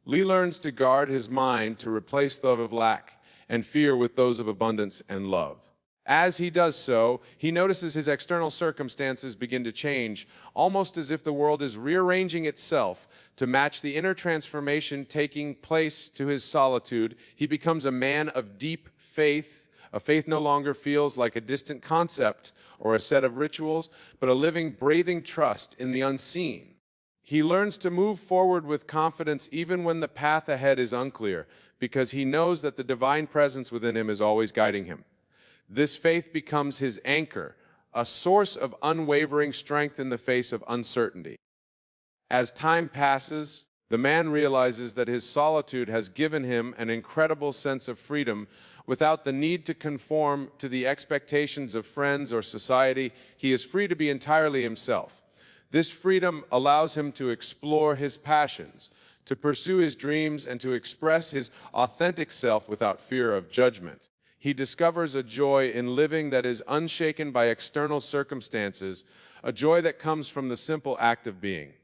Lee learns to guard his mind to replace those of lack and fear with those of abundance and love. As he does so, he notices his external circumstances begin to change, almost as if the world is rearranging itself to match the inner transformation taking place to his solitude. He becomes a man of deep faith. A faith no longer feels like a distant concept or a set of rituals, but a living, breathing trust in the unseen. He learns to move forward with confidence even when the path ahead is unclear, because he knows that the divine presence within him is always guiding him. This faith becomes his anchor, a source of unwavering strength in the face of uncertainty. As time passes, the man realizes that his solitude has given him an incredible sense of freedom. Without the need to conform to the expectations of friends or society, he is free to be entirely himself. This freedom allows him to explore his passions, to pursue his dreams, and to express his authentic self without fear of judgment. He discovers a joy in living that is unshaken by external circumstances, a joy that comes from the simple act of being.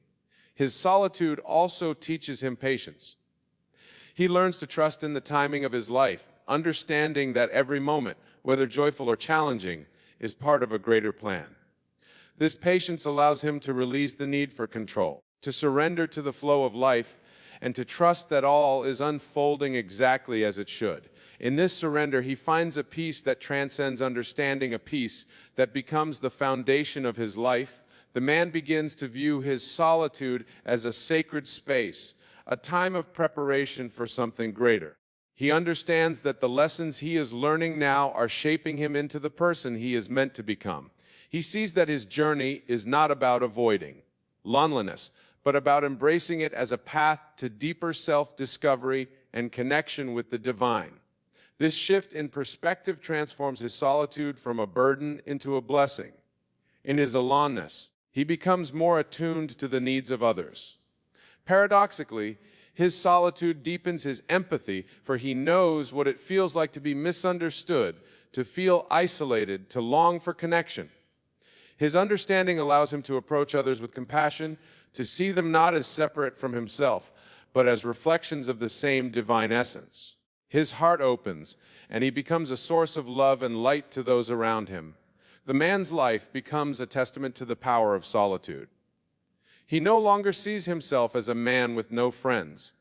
His solitude also teaches him patience. He learns to trust in the timing of his life, understanding that every moment, whether joyful or challenging, is part of a greater plan. This patience allows him to release the need for control, to surrender to the flow of life, and to trust that all is unfolding exactly as it should. In this surrender, he finds a peace that transcends understanding, a peace that becomes the foundation of his life. The man begins to view his solitude as a sacred space, a time of preparation for something greater. He understands that the lessons he is learning now are shaping him into the person he is meant to become. He sees that his journey is not about avoiding loneliness, but about embracing it as a path to deeper self-discovery and connection with the divine. This shift in perspective transforms his solitude from a burden into a blessing. In his aloneness, he becomes more attuned to the needs of others. Paradoxically, his solitude deepens his empathy, for he knows what it feels like to be misunderstood, to feel isolated, to long for connection. His understanding allows him to approach others with compassion, to see them not as separate from himself, but as reflections of the same divine essence. His heart opens, and he becomes a source of love and light to those around him. The man's life becomes a testament to the power of solitude. He no longer sees himself as a man with no friends,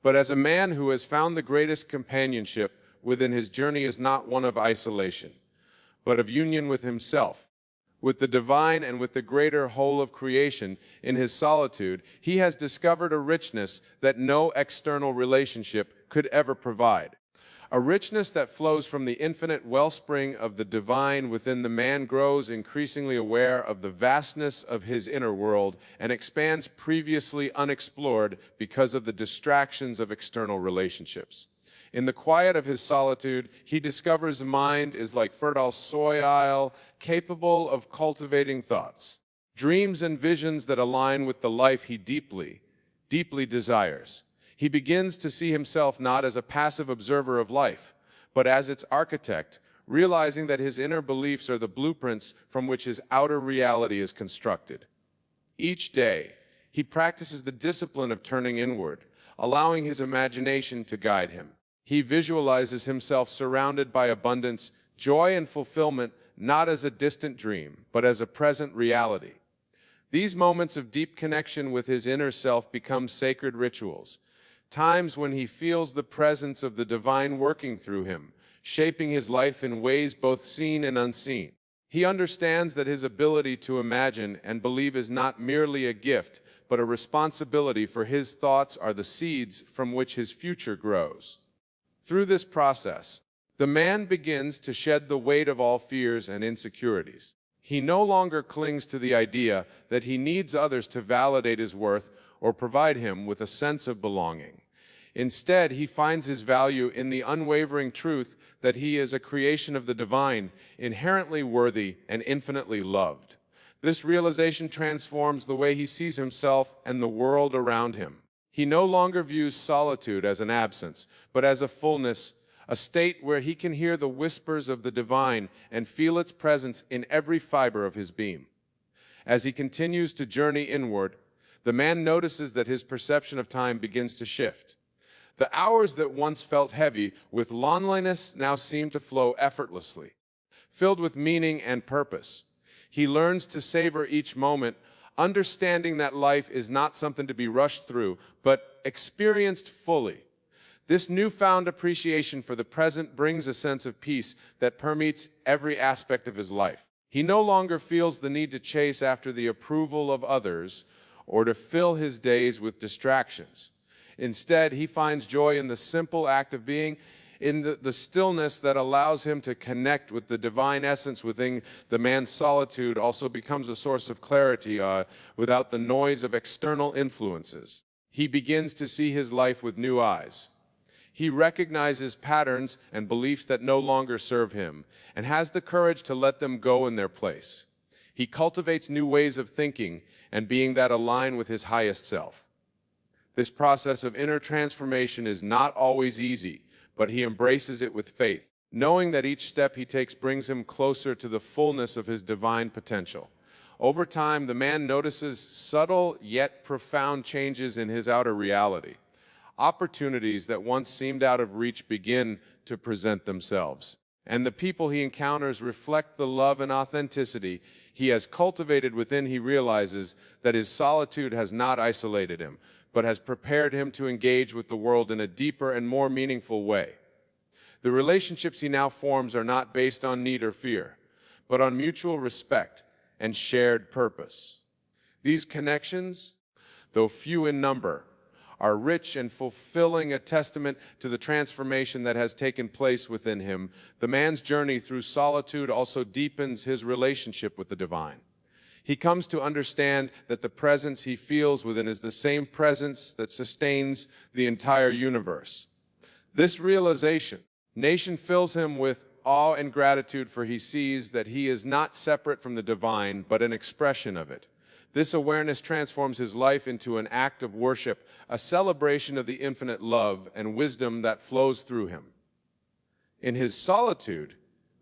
but as a man who has found the greatest companionship within his journey is not one of isolation, but of union with himself, with the divine and with the greater whole of creation. In his solitude, he has discovered a richness that no external relationship could ever provide. A richness that flows from the infinite wellspring of the divine within. The man grows increasingly aware of the vastness of his inner world and expands previously unexplored because of the distractions of external relationships. In the quiet of his solitude, he discovers the mind is like fertile soil, capable of cultivating thoughts, dreams and visions that align with the life he deeply desires. He begins to see himself not as a passive observer of life, but as its architect, realizing that his inner beliefs are the blueprints from which his outer reality is constructed. Each day, he practices the discipline of turning inward, allowing his imagination to guide him. He visualizes himself surrounded by abundance, joy, and fulfillment, not as a distant dream, but as a present reality. These moments of deep connection with his inner self become sacred rituals, times when he feels the presence of the divine working through him, shaping his life in ways both seen and unseen. He understands that his ability to imagine and believe is not merely a gift, but a responsibility, for his thoughts are the seeds from which his future grows. Through this process, the man begins to shed the weight of all fears and insecurities. He no longer clings to the idea that he needs others to validate his worth or provide him with a sense of belonging. Instead, he finds his value in the unwavering truth that he is a creation of the divine, inherently worthy and infinitely loved. This realization transforms the way he sees himself and the world around him. He no longer views solitude as an absence, but as a fullness, a state where he can hear the whispers of the divine and feel its presence in every fiber of his being. As he continues to journey inward, the man notices that his perception of time begins to shift. The hours that once felt heavy with loneliness now seem to flow effortlessly, filled with meaning and purpose. He learns to savor each moment, understanding that life is not something to be rushed through, but experienced fully. This newfound appreciation for the present brings a sense of peace that permeates every aspect of his life. He no longer feels the need to chase after the approval of others or to fill his days with distractions. Instead, he finds joy in the simple act of being, in the stillness that allows him to connect with the divine essence within. The man's solitude also becomes a source of clarity without the noise of external influences. He begins to see his life with new eyes. He recognizes patterns and beliefs that no longer serve him, and has the courage to let them go in their place. He cultivates new ways of thinking and being that align with his highest self. This process of inner transformation is not always easy, but he embraces it with faith, knowing that each step he takes brings him closer to the fullness of his divine potential. Over time, the man notices subtle yet profound changes in his outer reality. Opportunities that once seemed out of reach begin to present themselves, and the people he encounters reflect the love and authenticity he has cultivated within. He realizes that his solitude has not isolated him, but has prepared him to engage with the world in a deeper and more meaningful way. The relationships he now forms are not based on need or fear, but on mutual respect and shared purpose. These connections, though few in number, are rich and fulfilling, a testament to the transformation that has taken place within him. The man's journey through solitude also deepens his relationship with the divine. He comes to understand that the presence he feels within is the same presence that sustains the entire universe. This realization fills him with awe and gratitude, for he sees that he is not separate from the divine, but an expression of it. This awareness transforms his life into an act of worship, a celebration of the infinite love and wisdom that flows through him. In his solitude,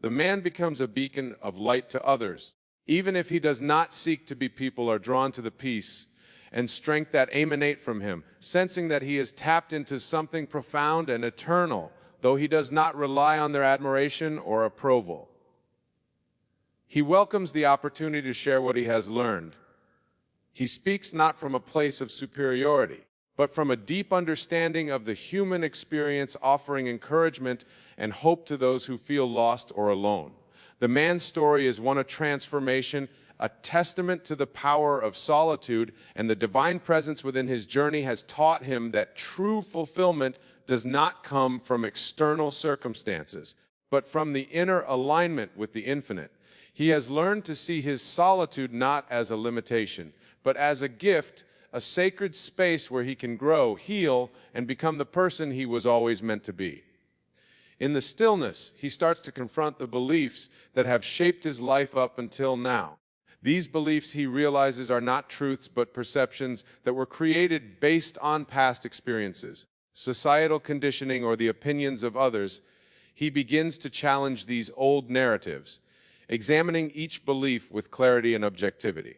the man becomes a beacon of light to others. Even if he does not seek to be, people are drawn to the peace and strength that emanate from him, sensing that he is tapped into something profound and eternal, though he does not rely on their admiration or approval. He welcomes the opportunity to share what he has learned. He speaks not from a place of superiority, but from a deep understanding of the human experience, offering encouragement and hope to those who feel lost or alone. The man's story is one of transformation, a testament to the power of solitude, and the divine presence within his journey has taught him that true fulfillment does not come from external circumstances, but from the inner alignment with the infinite. He has learned to see his solitude not as a limitation, but as a gift, a sacred space where he can grow, heal, and become the person he was always meant to be. In the stillness, he starts to confront the beliefs that have shaped his life up until now. These beliefs, he realizes, are not truths but perceptions that were created based on past experiences, societal conditioning, or the opinions of others. He begins to challenge these old narratives, examining each belief with clarity and objectivity.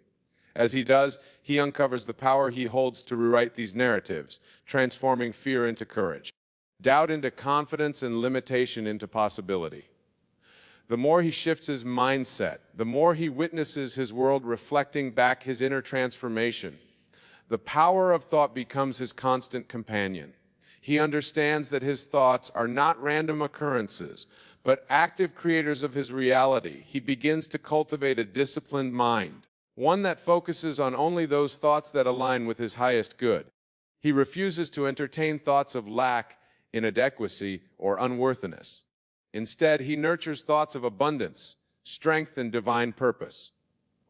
As he does, he uncovers the power he holds to rewrite these narratives, transforming fear into courage, doubt into confidence, and limitation into possibility. The more he shifts his mindset, the more he witnesses his world reflecting back his inner transformation. The power of thought becomes his constant companion. He understands that his thoughts are not random occurrences, but active creators of his reality. He begins to cultivate a disciplined mind, one that focuses on only those thoughts that align with his highest good. He refuses to entertain thoughts of lack, inadequacy, or unworthiness. Instead, he nurtures thoughts of abundance, strength, and divine purpose.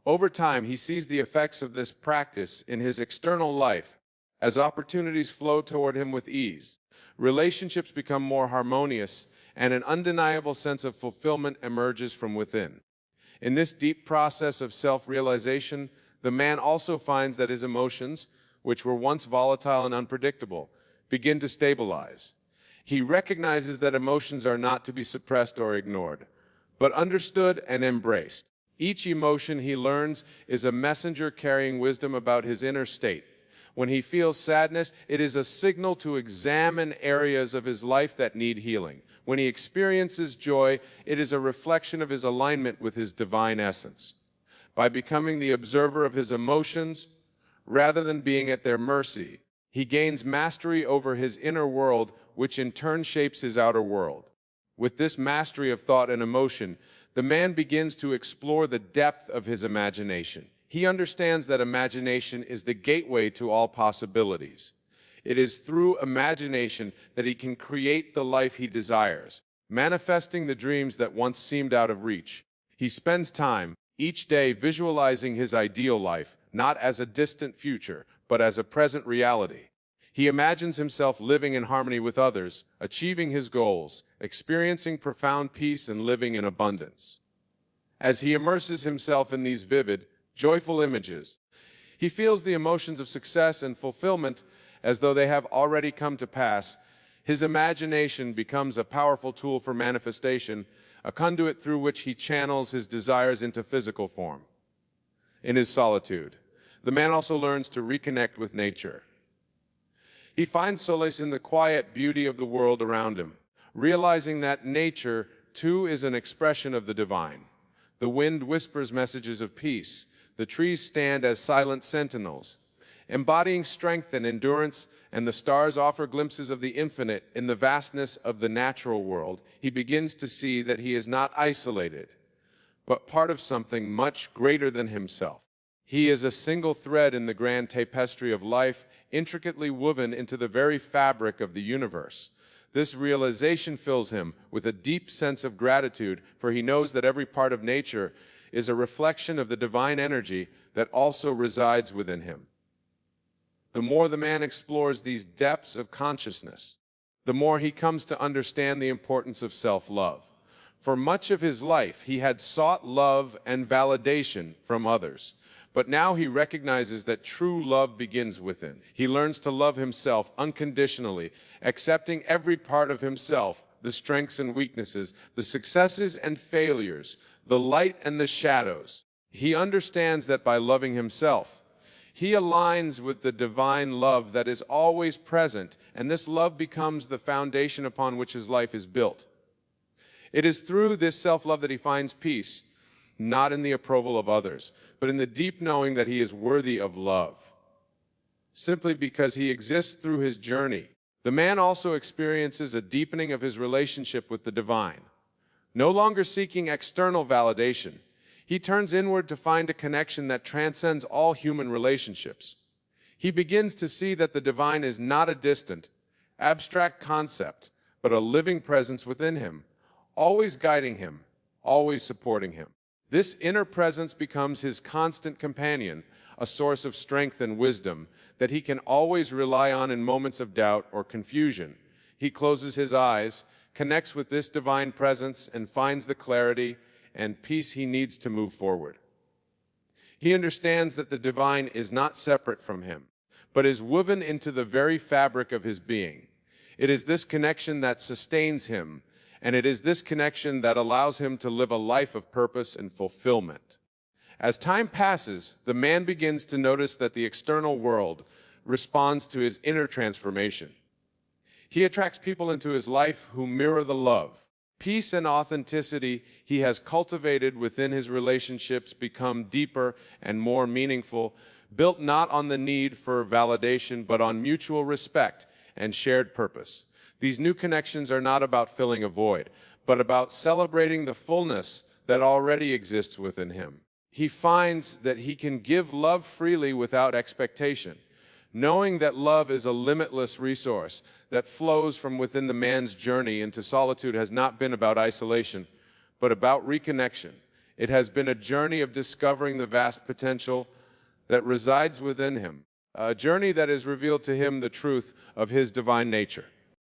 Over time, he sees the effects of this practice in his external life. As opportunities flow toward him with ease, relationships become more harmonious, and an undeniable sense of fulfillment emerges from within. In this deep process of self-realization, the man also finds that his emotions, which were once volatile and unpredictable, begin to stabilize. He recognizes that emotions are not to be suppressed or ignored, but understood and embraced. Each emotion, he learns, is a messenger carrying wisdom about his inner state. When he feels sadness, it is a signal to examine areas of his life that need healing. When he experiences joy, it is a reflection of his alignment with his divine essence. By becoming the observer of his emotions, rather than being at their mercy, he gains mastery over his inner world, which in turn shapes his outer world. With this mastery of thought and emotion, the man begins to explore the depth of his imagination. He understands that imagination is the gateway to all possibilities. It is through imagination that he can create the life he desires, manifesting the dreams that once seemed out of reach. He spends time each day visualizing his ideal life, not as a distant future, but as a present reality. He imagines himself living in harmony with others, achieving his goals, experiencing profound peace, and living in abundance. As he immerses himself in these vivid, joyful images, he feels the emotions of success and fulfillment as though they have already come to pass. His imagination becomes a powerful tool for manifestation, a conduit through which he channels his desires into physical form. in his solitude, the man also learns to reconnect with nature. He finds solace in the quiet beauty of the world around him, realizing that nature, too, is an expression of the divine. The wind whispers messages of peace. The trees stand as silent sentinels, embodying strength and endurance, and the stars offer glimpses of the infinite in the vastness of the natural world. He begins to see that he is not isolated, but part of something much greater than himself. He is a single thread in the grand tapestry of life, intricately woven into the very fabric of the universe. This realization fills him with a deep sense of gratitude, for he knows that every part of nature is a reflection of the divine energy that also resides within him. The more the man explores these depths of consciousness, the more he comes to understand the importance of self-love. For much of his life, he had sought love and validation from others. But now he recognizes that true love begins within. He learns to love himself unconditionally, accepting every part of himself, the strengths and weaknesses, the successes and failures, the light and the shadows. He understands that by loving himself, he aligns with the divine love that is always present, and this love becomes the foundation upon which his life is built. It is through this self-love that he finds peace, not in the approval of others, but in the deep knowing that he is worthy of love. Simply because he exists through his journey, the man also experiences a deepening of his relationship with the divine. No longer seeking external validation, he turns inward to find a connection that transcends all human relationships. He begins to see that the divine is not a distant, abstract concept, but a living presence within him, always guiding him, always supporting him. This inner presence becomes his constant companion, a source of strength and wisdom that he can always rely on in moments of doubt or confusion. He closes his eyes, connects with this divine presence, and finds the clarity and peace he needs to move forward. He understands that the divine is not separate from him, but is woven into the very fabric of his being. It is this connection that sustains him, and it is this connection that allows him to live a life of purpose and fulfillment. As time passes, the man begins to notice that the external world responds to his inner transformation. He attracts people into his life who mirror the love, peace, and authenticity he has cultivated within his relationships become deeper and more meaningful, built not on the need for validation, but on mutual respect and shared purpose. These new connections are not about filling a void, but about celebrating the fullness that already exists within him. He finds that he can give love freely without expectation, knowing that love is a limitless resource that flows from within. The man's journey into solitude has not been about isolation, but about reconnection. It has been a journey of discovering the vast potential that resides within him, a journey that has revealed to him the truth of his divine nature.